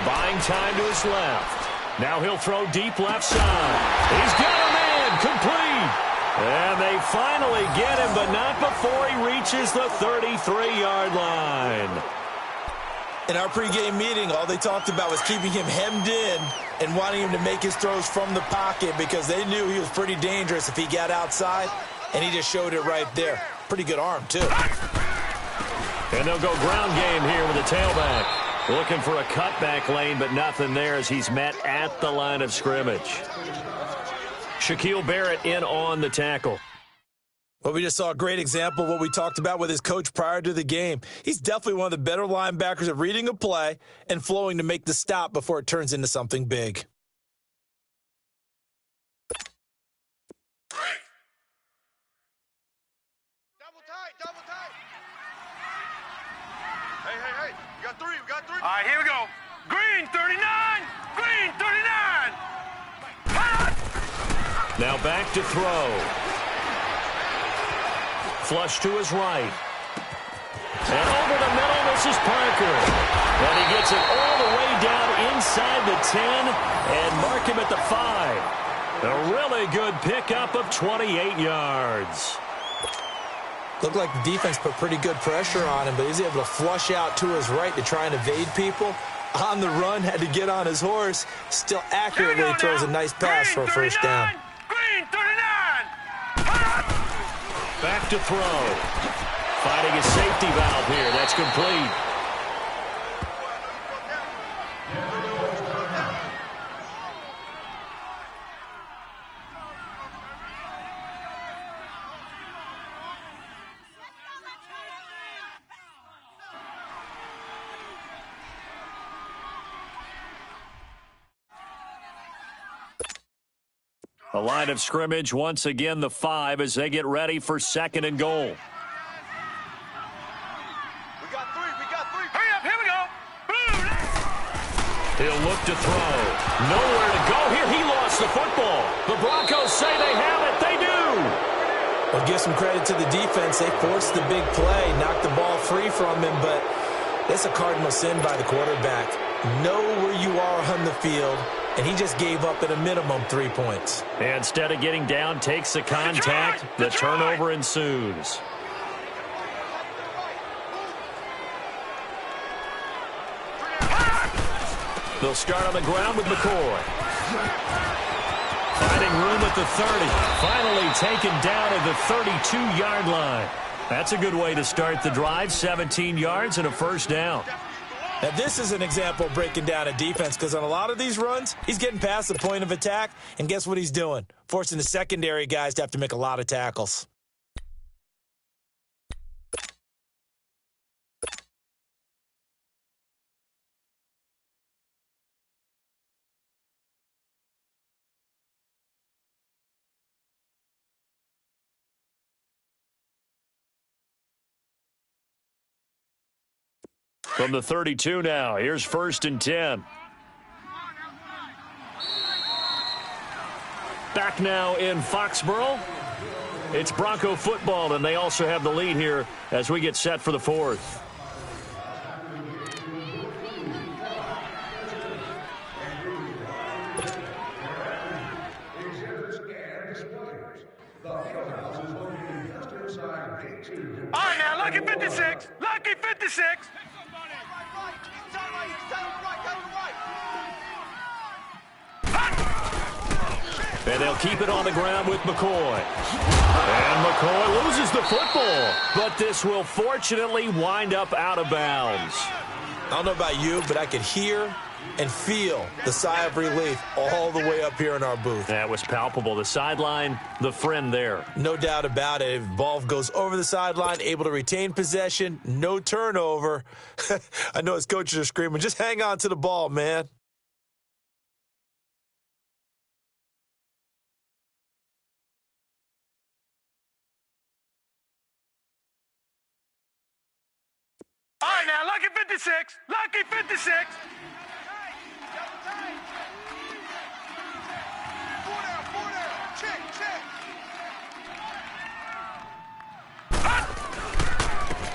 Buying time to his left. Now he'll throw deep left side. He's got a man complete. And they finally get him, but not before he reaches the 33-yard line. In our pregame meeting, all they talked about was keeping him hemmed in and wanting him to make his throws from the pocket because they knew he was pretty dangerous if he got outside, and he just showed it right there. Pretty good arm, too. And they'll go ground game here with a tailback. Looking for a cutback lane, but nothing there as he's met at the line of scrimmage. Shaquille Barrett in on the tackle. Well, we just saw a great example of what we talked about with his coach prior to the game. He's definitely one of the better linebackers at reading a play and flowing to make the stop before it turns into something big. Double tight. Hey. We got three. All right, here we go. Green 39. Green 39. Now back to throw. Flush to his right. And over the middle, this is Parker. And he gets it all the way down inside the 10 and mark him at the 5. A really good pickup of 28 yards. Looked like the defense put pretty good pressure on him, but he was able to flush out to his right to try and evade people. On the run, had to get on his horse. Still accurately throws a nice pass for a first down. Green 39. Back to throw. Finding a safety valve here. That's complete. The line of scrimmage, once again, the 5 as they get ready for 2nd and goal. We got three. Hurry up, here we go. Blue. He'll look to throw. Nowhere to go here. He lost the football. The Broncos say they have it. They do. Well, give some credit to the defense. They forced the big play, knocked the ball free from him, but it's a cardinal sin by the quarterback. Know where you are on the field, and he just gave up at a minimum 3 points. And instead of getting down, takes the contact. The turnover ensues. They'll start on the ground with McCoy. Finding room at the 30. Finally taken down at the 32-yard line. That's a good way to start the drive. 17 yards and a first down. Now, this is an example of breaking down a defense because on a lot of these runs, he's getting past the point of attack, and guess what he's doing? Forcing the secondary guys to have to make a lot of tackles. From the 32 now, here's 1st and 10. Back now in Foxborough. It's Bronco football, and they also have the lead here as we get set for the 4th. All right, now, lucky 56. Lucky 56. And they'll keep it on the ground with McCoy. And McCoy loses the football. But this will fortunately wind up out of bounds. I don't know about you, but I could hear and feel the sigh of relief all the way up here in our booth. That was palpable. The sideline, the friend there. No doubt about it. If ball goes over the sideline, able to retain possession, no turnover. I know his coaches are screaming, just hang on to the ball, man. All right, now, lucky 56. Lucky 56.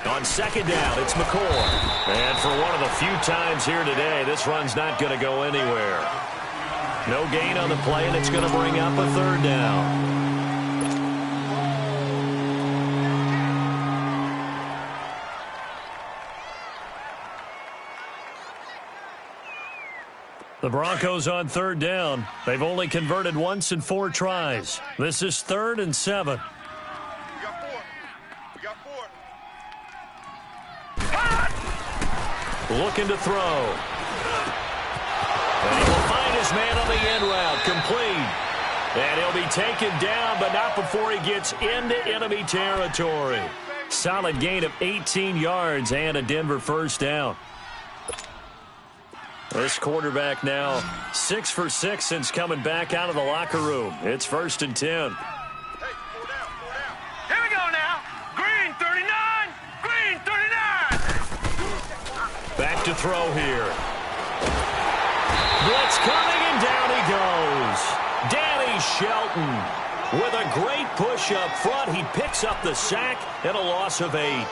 On 2nd down, it's McCoy. And for one of the few times here today, this run's not going to go anywhere. No gain on the play, and it's going to bring up a 3rd down. The Broncos on 3rd down. They've only converted once in 4 tries. This is 3rd and 7. Looking to throw. And he will find his man on the end route. Complete. And he'll be taken down, but not before he gets into enemy territory. Solid gain of 18 yards and a Denver 1st down. This quarterback now 6 for 6 since coming back out of the locker room. It's 1st and 10. Here we go now. Green 39. Green 39. Back to throw here. Blitz coming, and down he goes. Danny Shelton with a great push up front. He picks up the sack and a loss of 8.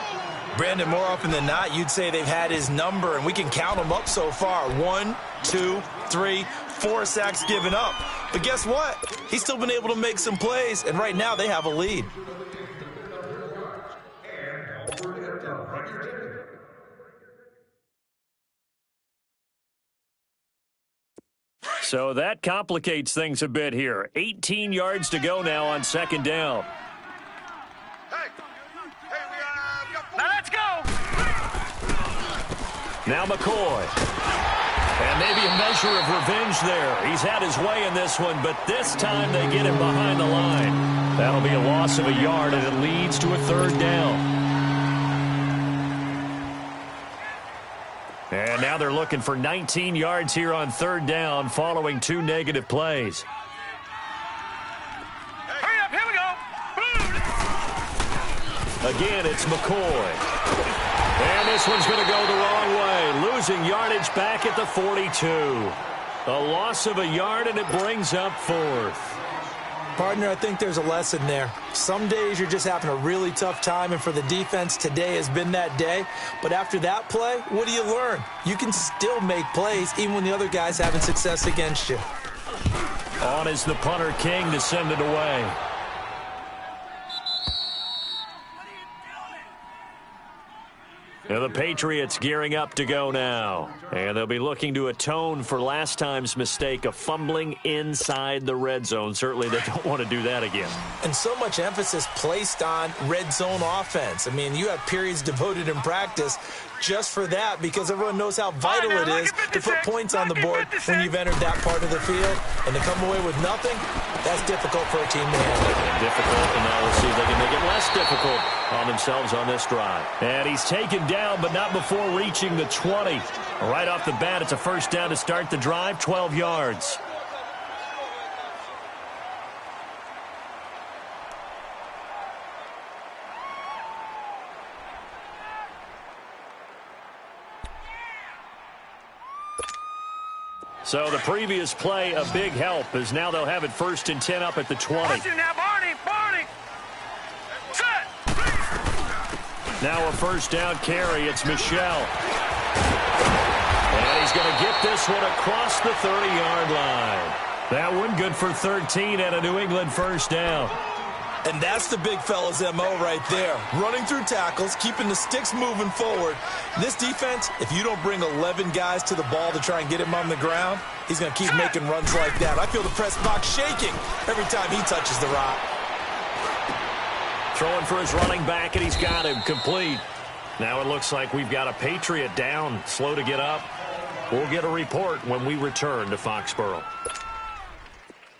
Brandon, more often than not, you'd say they've had his number, and we can count them up so far. 1, 2, 3, 4 sacks given up. But guess what? He's still been able to make some plays, and right now they have a lead. So that complicates things a bit here. 18 yards to go now on 2nd down. Now let's go. Now McCoy. And maybe a measure of revenge there. He's had his way in this one, but this time they get him behind the line. That'll be a loss of a yard, and it leads to a 3rd down. And now they're looking for 19 yards here on 3rd down following 2 negative plays. Hurry up, here we go. Again, it's McCoy. And this one's going to go the wrong way. Losing yardage back at the 42. A loss of a yard, and it brings up 4th. Partner, I think there's a lesson there. Some days you're just having a really tough time, and for the defense, today has been that day. But after that play, what do you learn? You can still make plays even when the other guy's having success against you. On is the punter, King, to send it away. Now the Patriots gearing up to go now. And they'll be looking to atone for last time's mistake of fumbling inside the red zone. Certainly they don't want to do that again. And so much emphasis placed on red zone offense. I mean, you have periods devoted in practice just for that because everyone knows how vital it is to put points on the board when you've entered that part of the field. And to come away with nothing, that's difficult for a team to handle. Difficult, and now we'll see if they can make it less difficult on themselves on this drive. And he's taken down, but not before reaching the 20. Right off the bat, it's a first down to start the drive, 12 yards. So the previous play, a big help, as now they'll have it 1st and 10 up at the 20. Watch it now, Barney. Set. Now a first down carry. It's Michelle. And he's going to get this one across the 30-yard line. That one good for 13 and a New England first down. And that's the big fella's MO right there. Running through tackles, keeping the sticks moving forward. This defense, if you don't bring 11 guys to the ball to try and get him on the ground, he's going to keep making runs like that. I feel the press box shaking every time he touches the rock. Throwing for his running back, and he's got him complete. Now it looks like we've got a Patriot down, slow to get up. We'll get a report when we return to Foxborough.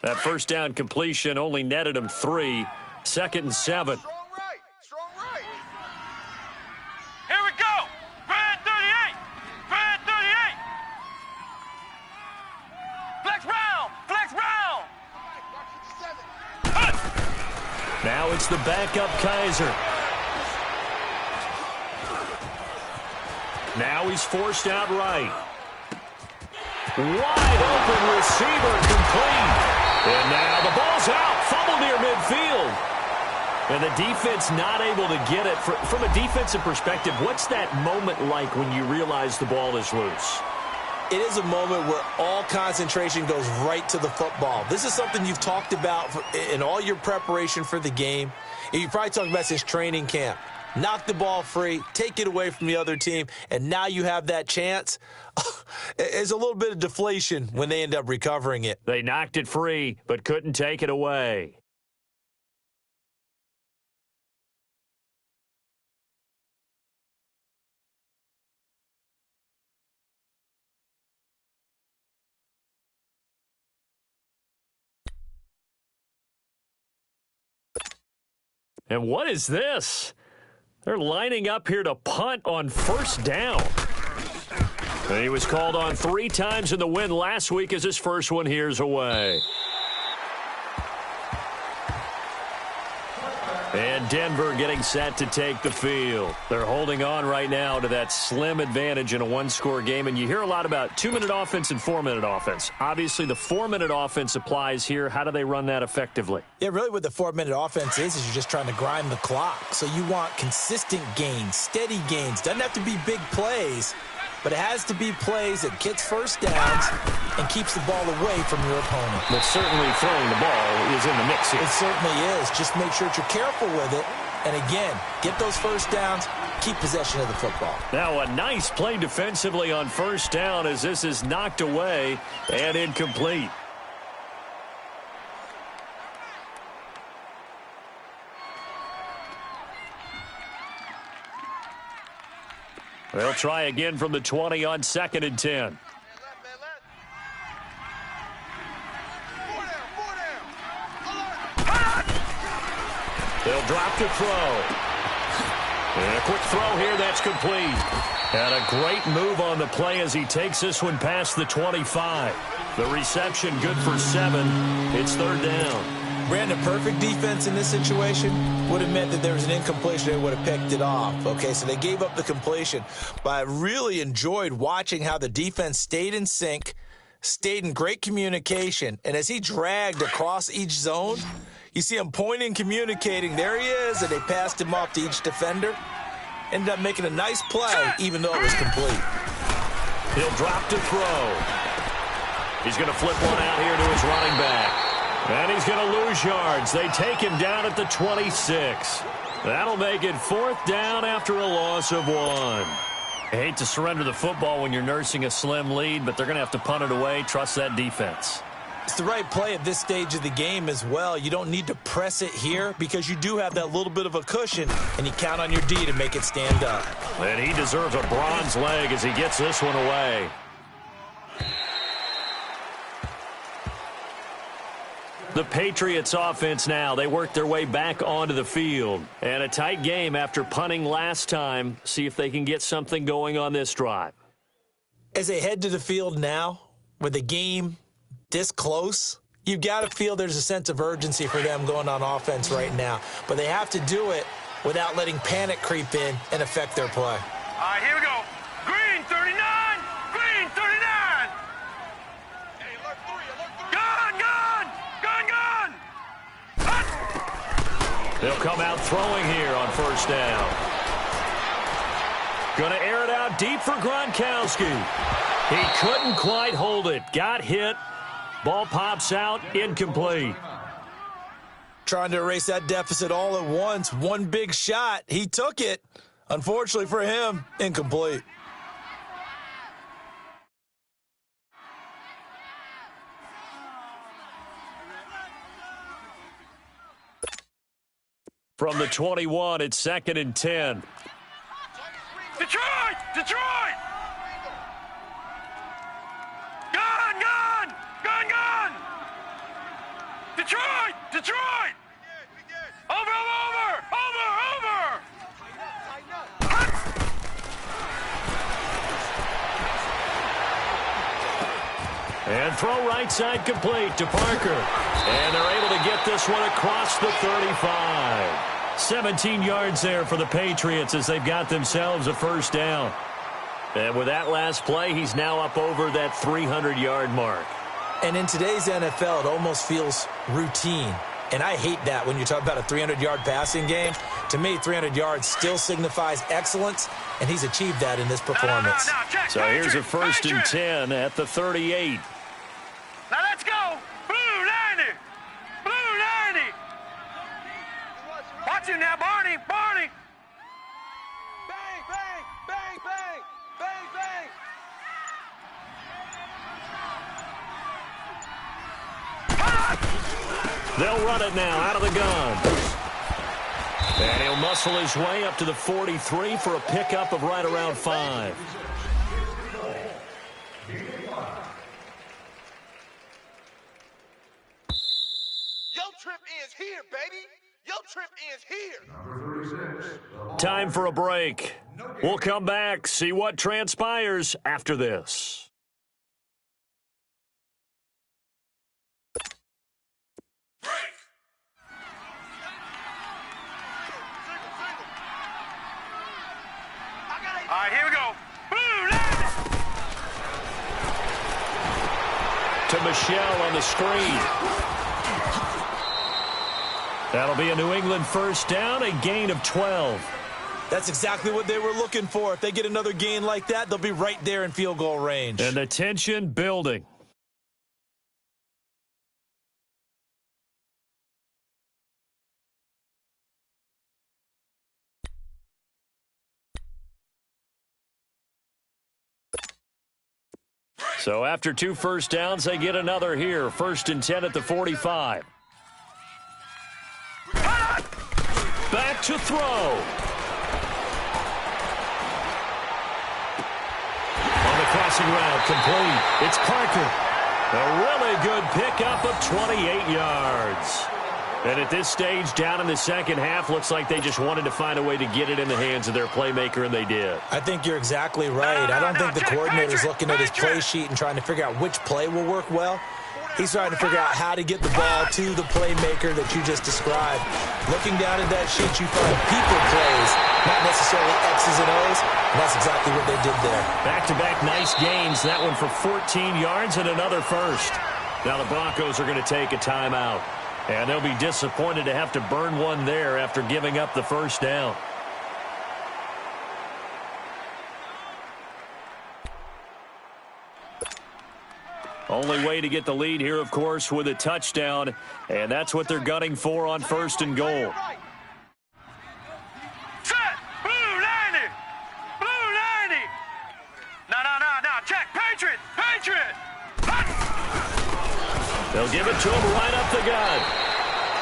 That first down completion only netted him 3. 2nd and 7. Strong right. Here we go. Red 38. Flex round. Now it's the backup Kaiser. Now he's forced out right. Wide open receiver complete. And now the ball's out. Fumble near midfield. And the defense not able to get it. From a defensive perspective, what's that moment like when you realize the ball is loose? It is a moment where all concentration goes right to the football. This is something you've talked about in all your preparation for the game. And you probably talked about since training camp. Knock the ball free, take it away from the other team, and now you have that chance. There's a little bit of deflation when they end up recovering it. They knocked it free, but couldn't take it away. And what is this? They're lining up here to punt on first down. And he was called on 3 times in the win last week as his first one here's away. And Denver getting set to take the field. They're holding on right now to that slim advantage in a 1-score game. And you hear a lot about 2-minute offense and 4-minute offense. Obviously, the 4-minute offense applies here. How do they run that effectively? Yeah, really what the 4-minute offense is you're just trying to grind the clock. So you want consistent gains, steady gains. Doesn't have to be big plays, but it has to be plays that gets first downs and keeps the ball away from your opponent. But certainly throwing the ball is in the mix here. It certainly is. Just make sure that you're careful with it. And again, get those first downs, keep possession of the football. Now a nice play defensively on first down as this is knocked away and incomplete. They'll try again from the 20 on 2nd and 10. They'll drop to throw. And a quick throw here, that's complete. And a great move on the play as he takes this one past the 25. The reception good for 7. It's 3rd down. Brandon, perfect defense in this situation would have meant that there was an incompletion. They would have picked it off. Okay, so they gave up the completion. But I really enjoyed watching how the defense stayed in sync, stayed in great communication. And as he dragged across each zone, you see him pointing, communicating. There he is, and they passed him off to each defender. Ended up making a nice play, even though it was complete. He'll drop to throw. He's going to flip one out here to his running back. And he's going to lose yards. They take him down at the 26. That'll make it 4th down after a loss of 1. I hate to surrender the football when you're nursing a slim lead, but they're going to have to punt it away. Trust that defense. It's the right play at this stage of the game as well. You don't need to press it here because you do have that little bit of a cushion, and you count on your D to make it stand up. And he deserves a bronze leg as he gets this one away. The Patriots offense now, they work their way back onto the field. And a tight game after punting last time. See if they can get something going on this drive. As they head to the field now, with the game this close, you've got to feel there's a sense of urgency for them going on offense right now. But they have to do it without letting panic creep in and affect their play. All right, here we go. Green 39. Green 39. Hey, alert 3. Gun. They'll come out throwing here on 1st down. Going to air it out deep for Gronkowski. He couldn't quite hold it. Got hit. Ball pops out. Incomplete. Trying to erase that deficit all at once. One big shot. He took it. Unfortunately for him, incomplete. From the 21, it's 2nd and 10. Detroit! Gun! Detroit! Over! And throw right side complete to Parker. And they're able to get this one across the 35. 17 yards there for the Patriots as they've got themselves a 1st down. And with that last play, he's now up over that 300-yard mark. And in today's NFL, it almost feels routine. And I hate that when you talk about a 300-yard passing game. To me, 300 yards still signifies excellence, and he's achieved that in this performance. So here's a 1st and 10 at the 38. Now let's go. Blue 90. Watch him now, Barney. Bang. They'll run it now out of the gun. And he'll muscle his way up to the 43 for a pickup of right around 5. Your trip ends here, baby. Your trip ends here. Number 36. Time for a break. We'll come back, see what transpires after this. All right, here we go. Blue 90. To Michelle on the screen. That'll be a New England 1st down, a gain of 12. That's exactly what they were looking for. If they get another gain like that, they'll be right there in field goal range. And the tension building. So after 2 1st downs, they get another here. 1st and 10 at the 45. Back to throw. On the crossing route, complete. It's Parker. A really good pickup of 28 yards. And at this stage, down in the 2nd half, looks like they just wanted to find a way to get it in the hands of their playmaker, and they did. I think you're exactly right. I don't think the coordinator's looking at his play sheet and trying to figure out which play will work well. He's trying to figure out how to get the ball to the playmaker that you just described. Looking down at that sheet, you find people plays, not necessarily X's and O's, and that's exactly what they did there. Back-to-back nice gains. That one for 14 yards and another 1st. Now the Broncos are going to take a timeout. And they'll be disappointed to have to burn one there after giving up the 1st down. Only way to get the lead here, of course, with a touchdown. And that's what they're gunning for on 1st and goal. They'll give it to him right up the gut.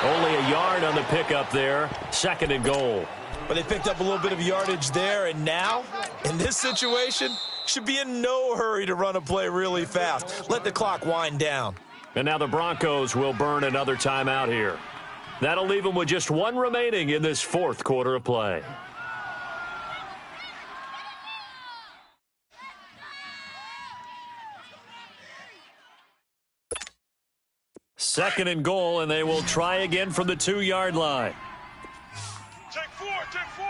Only a yard on the pickup there. 2nd and goal. But they picked up a little bit of yardage there, and now, in this situation, should be in no hurry to run a play really fast. Let the clock wind down. And now the Broncos will burn another timeout here. That'll leave them with just 1 remaining in this 4th quarter of play. Second and goal, and they will try again from the 2-yard line. Take 4, take 4.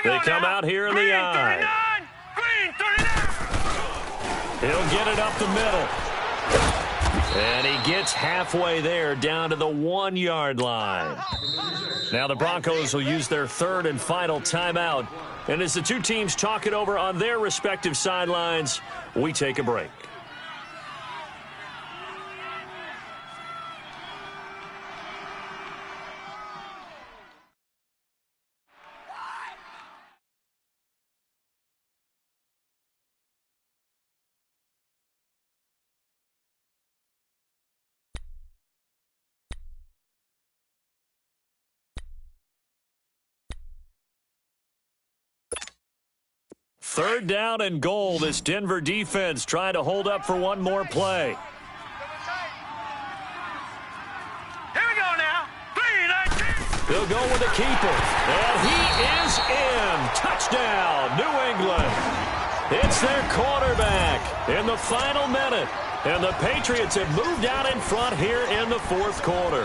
They come out here in the eye. Green, 39. He'll get it up the middle. And he gets halfway there down to the 1-yard line. Now the Broncos will use their 3rd and final timeout. And as the two teams talk it over on their respective sidelines, we take a break. Third down and goal. This Denver defense trying to hold up for one more play. Here we go now. 3-19. They'll go with a keeper. And he is in. Touchdown, New England. It's their quarterback in the final minute. And the Patriots have moved out in front here in the 4th quarter.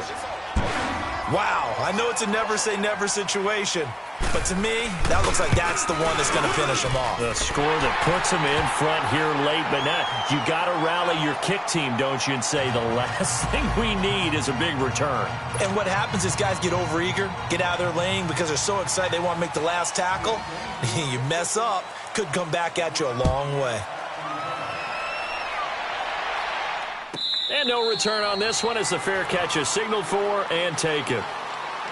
Wow, I know it's a never-say-never situation, but to me, that looks like that's the one that's going to finish them off. The score that puts them in front here late, but now you got to rally your kick team, don't you, and say the last thing we need is a big return. And what happens is guys get overeager, get out of their lane because they're so excited they want to make the last tackle. You mess up, could come back at you a long way. And no return on this one as the fair catch is signaled for and taken.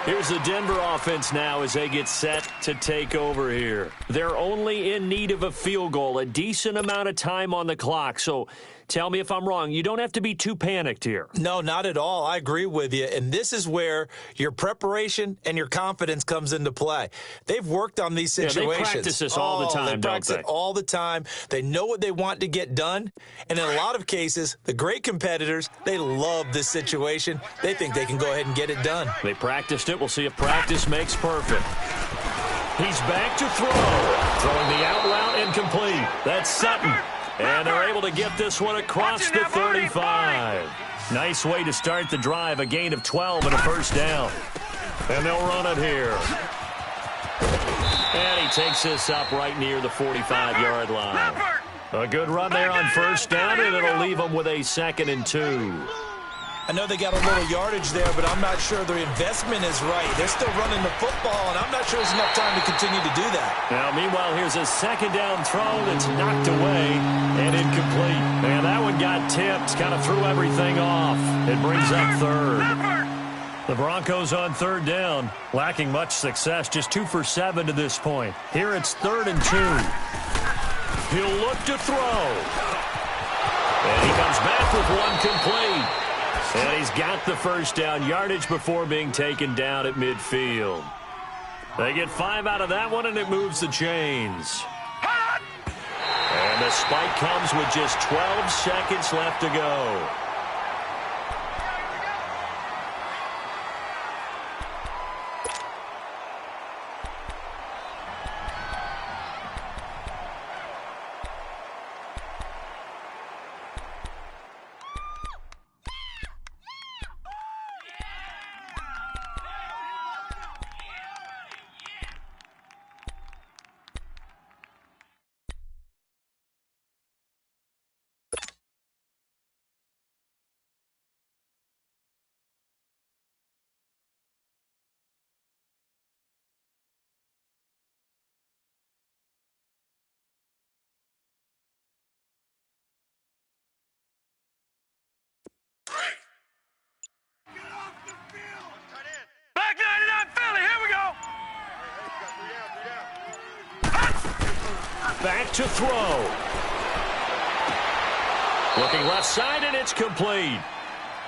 Here's the Denver offense now as they get set to take over here. They're only in need of a field goal, a decent amount of time on the clock. So tell me if I'm wrong. You don't have to be too panicked here. No, not at all. I agree with you. And this is where your preparation and your confidence comes into play. They've worked on these situations. Yeah, they practice this all the time, They practice it all the time. They know what they want to get done. And in a lot of cases, the great competitors, they love this situation. They think they can go ahead and get it done. They practiced it. We'll see if practice makes perfect. He's back to throw. Throwing the out route incomplete. That's Sutton. And they're able to get this one across the 35. Nice way to start the drive. A gain of 12 and a first down. And they'll run it here. And he takes this up right near the 45-yard line. A good run there on first down, and it'll leave them with a 2nd and 2. I know they got a little yardage there, but I'm not sure their investment is right. They're still running the football, and I'm not sure there's enough time to continue to do that. Now, meanwhile, here's a 2nd down throw that's knocked away and incomplete. And that one got tipped, kind of threw everything off. It brings up 3rd. The Broncos on 3rd down, lacking much success, just 2 for 7 to this point. Here it's 3rd and 2. He'll look to throw. And he comes back with one complete. And he's got the first down yardage before being taken down at midfield. They get 5 out of that one, and it moves the chains. And the spike comes with just 12 seconds left to go. Back 99 Philly, here we go. Back to throw. Looking left side, and it's complete.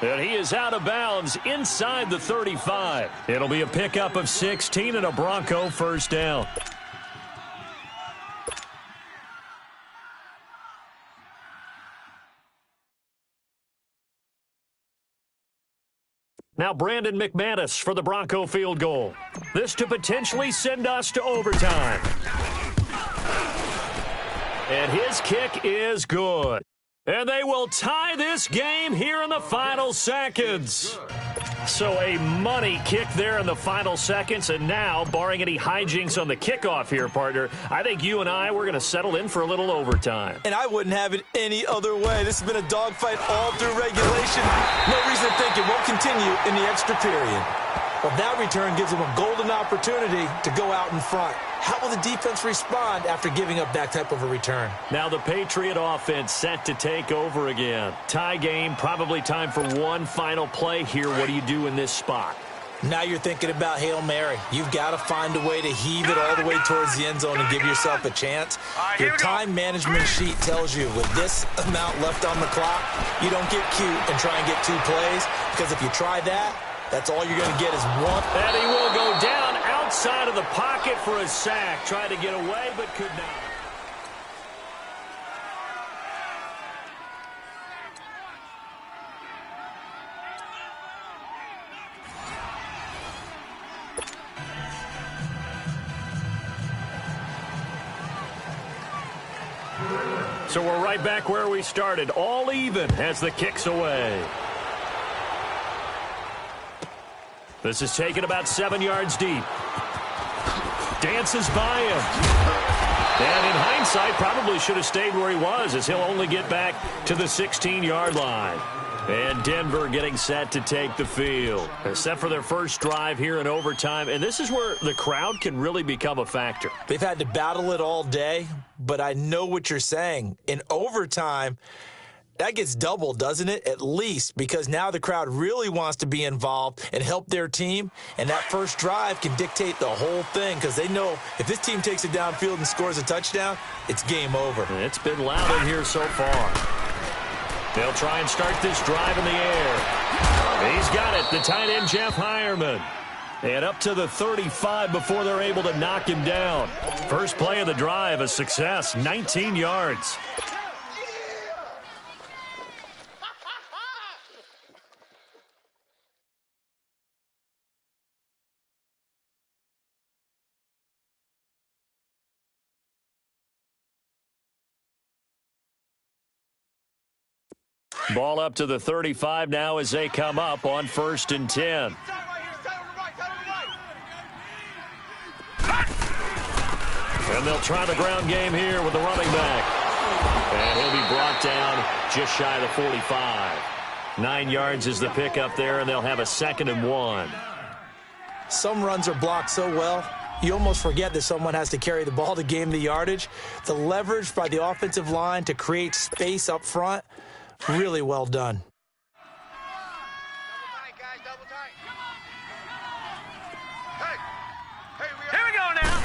And he is out of bounds inside the 35. It'll be a pickup of 16 and a Bronco first down. Now Brandon McManus for the Bronco field goal. This to potentially send us to overtime. And his kick is good. And they will tie this game here in the final seconds. So a money kick there in the final seconds. And now, barring any hijinks on the kickoff here, partner, I think you and I, we're going to settle in for a little overtime. And I wouldn't have it any other way. This has been a dogfight all through regulation. No reason to think it won't continue in the extra period. Well, that return gives them a golden opportunity to go out in front. How will the defense respond after giving up that type of a return? Now the Patriot offense set to take over again. Tie game, probably time for one final play here. What do you do in this spot? Now you're thinking about Hail Mary. You've got to find a way to heave it all the way towards the end zone and give yourself a chance. Your time management sheet tells you with this amount left on the clock, you don't get cute and try and get 2 plays, because if you try that, that's all you're going to get is one. And he will go down outside of the pocket for a sack. Tried to get away, but could not. So we're right back where we started, all even as the kick's away. This is taken about 7 yards deep. Dances by him. And in hindsight, probably should have stayed where he was, as he'll only get back to the 16-yard line. And Denver getting set to take the field. They're set for their first drive here in overtime, and this is where the crowd can really become a factor. They've had to battle it all day, but I know what you're saying. In overtime, that gets doubled, doesn't it? At least, because now the crowd really wants to be involved and help their team, and that first drive can dictate the whole thing, because they know if this team takes it downfield and scores a touchdown, it's game over. It's been loud in here so far. They'll try and start this drive in the air. He's got it, the tight end, Jeff Hireman. And up to the 35 before they're able to knock him down. First play of the drive, a success, 19 yards. Ball up to the 35 now as they come up on 1st and 10. And they'll try the ground game here with the running back. And he'll be brought down just shy of the 45. 9 yards is the pickup there, and they'll have a 2nd and 1. Some runs are blocked so well, you almost forget that someone has to carry the ball to gain the yardage. The leverage by the offensive line to create space up front, really well done. Double tight. Here we go now.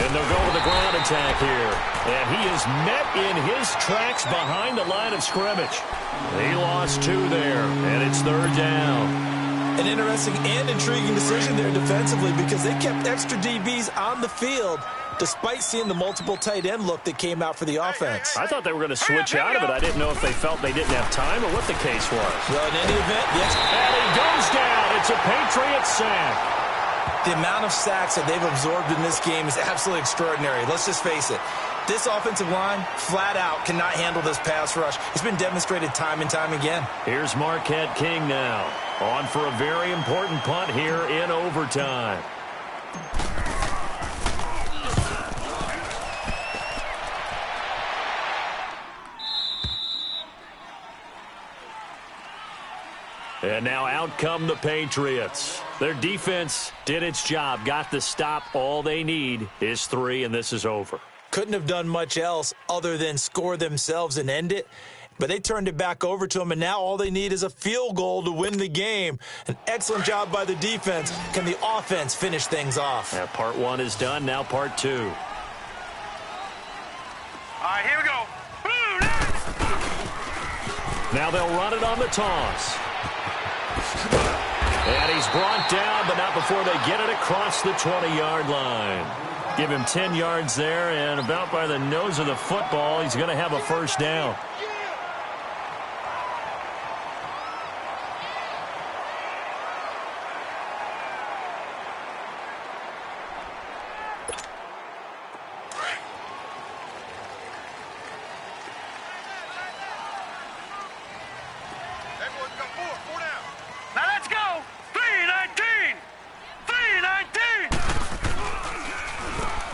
And they'll go with the ground attack here. And he is met in his tracks behind the line of scrimmage. He lost 2 there, and it's 3rd down. An interesting and intriguing decision there defensively, because they kept extra DBs on the field despite seeing the multiple tight end look that came out for the offense. I thought they were going to switch out of it. I didn't know if they felt they didn't have time or what the case was. Well, in any event, yes. And he goes down. It's a Patriot sack. The amount of sacks that they've absorbed in this game is absolutely extraordinary. Let's just face it. This offensive line, flat out, cannot handle this pass rush. It's been demonstrated time and time again. Here's Marquette King now, on for a very important punt here in overtime. And now out come the Patriots. Their defense did its job, got the stop. All they need is 3, and this is over. Couldn't have done much else other than score themselves and end it. But they turned it back over to them, and now all they need is a field goal to win the game. An excellent job by the defense. Can the offense finish things off? Yeah, part 1 is done, now part 2. All right, here we go. Blue, nice. Now they'll run it on the toss. And he's brought down, but not before they get it across the 20-yard line. Give him 10 yards there, and about by the nose of the football, he's going to have a first down.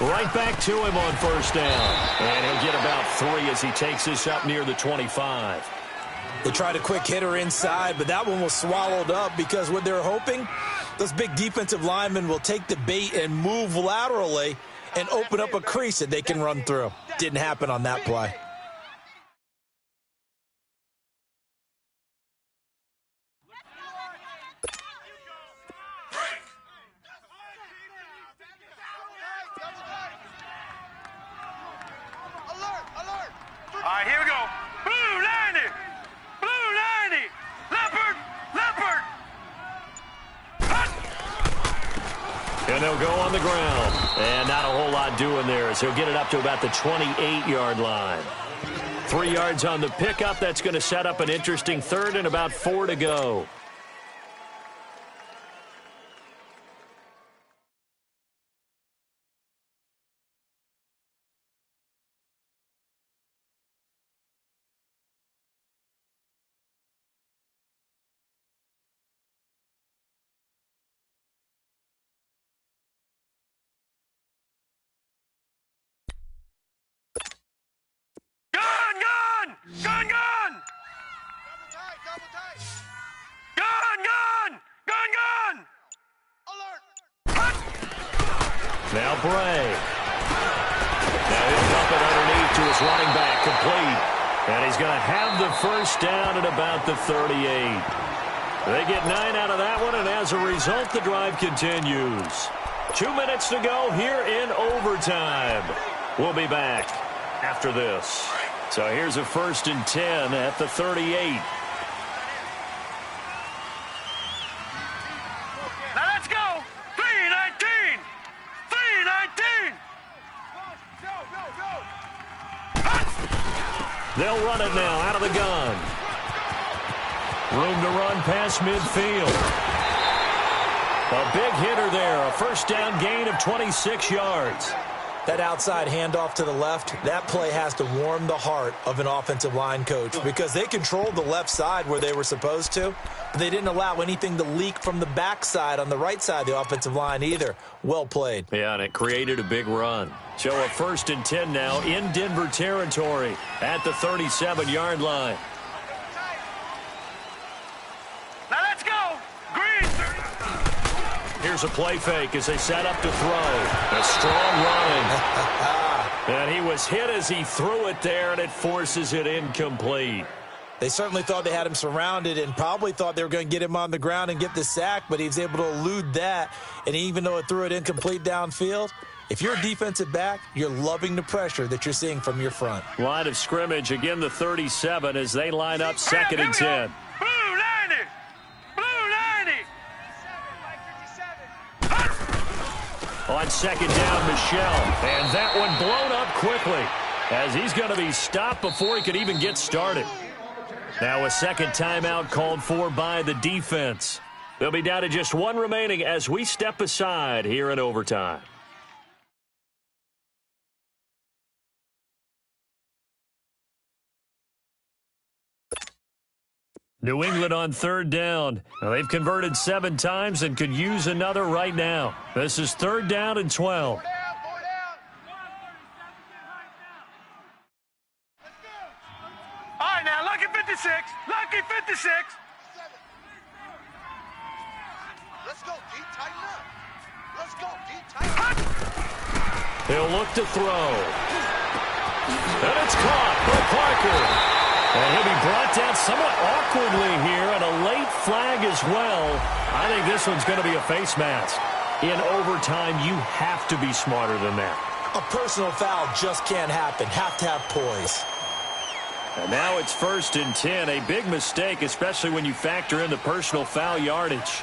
Right back to him on first down. And he'll get about 3 as he takes this up near the 25. They tried a quick hitter inside, but that one was swallowed up because what they're hoping, those big defensive linemen will take the bait and move laterally and open up a crease that they can run through. Didn't happen on that play. All right, here we go. Blue 90. Blue 90. Leopard. Leopard. And they'll go on the ground. And not a whole lot doing there as he'll get it up to about the 28-yard line. 3 yards on the pickup. That's going to set up an interesting third and about 4 to go. Gun, gun! Double tight. Gun, gun! Gun, gun! Alert! Now Bray. Now he'll dump it underneath to his running back, complete. And he's going to have the first down at about the 38. They get 9 out of that one, and as a result, the drive continues. 2 minutes to go here in overtime. We'll be back after this. So here's a 1st and 10 at the 38. Now let's go. 319. 319. Go. They'll run it now out of the gun. Room to run past midfield. A big hitter there. A first down gain of 26 yards. That outside handoff to the left, that play has to warm the heart of an offensive line coach because they controlled the left side where they were supposed to, but they didn't allow anything to leak from the backside on the right side of the offensive line either. Well played. Yeah, and it created a big run. So a 1st and 10 now in Denver territory at the 37-yard line. Now let's go. Green. Here's a play fake as they set up to throw. A strong running. And he was hit as he threw it there, and it forces it incomplete. They certainly thought they had him surrounded and probably thought they were going to get him on the ground and get the sack, but he was able to elude that. And even though it threw it incomplete downfield, if you're a defensive back, you're loving the pressure that you're seeing from your front. Line of scrimmage, again the 37 as they line up 2nd and 10. Blue 90. Blue 90. On 2nd down, Michelle. And that one blown up quickly as he's going to be stopped before he could even get started. Now a second timeout called for by the defense. They'll be down to just 1 remaining as we step aside here in overtime. New England on 3rd down. Now, they've converted 7 times and could use another right now. This is 3rd down and 12. All right, now, lucky 56. Lucky 56. Let's go, D. Tighten up. Let's go, D. Tighten up. He'll look to throw. And it's caught by Parker. And he'll be brought down somewhat awkwardly here, and a late flag as well. I think this one's going to be a face mask. In overtime, you have to be smarter than that. A personal foul just can't happen. Have to have poise. And now it's 1st and 10. A big mistake, especially when you factor in the personal foul yardage.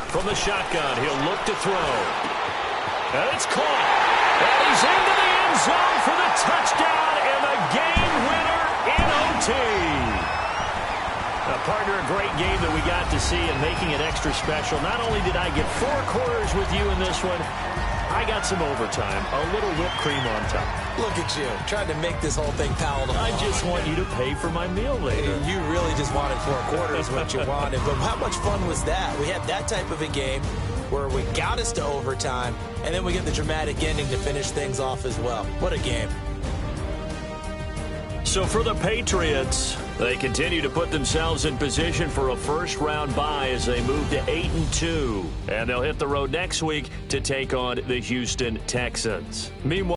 From the shotgun, he'll look to throw. And it's caught. And he's into the end zone for the touchdown and the game winner in OT. Partner, a great game that we got to see and making it extra special. Not only did I get 4 quarters with you in this one, I got some overtime, a little whipped cream on top. Look at you, trying to make this whole thing palatable. I just want you to pay for my meal later. You really just wanted 4 quarters what you wanted. But how much fun was that? We had that type of a game where we got us to overtime, and then we get the dramatic ending to finish things off as well. What a game. So for the Patriots, they continue to put themselves in position for a first-round bye as they move to 8-2. And they'll hit the road next week to take on the Houston Texans. Meanwhile,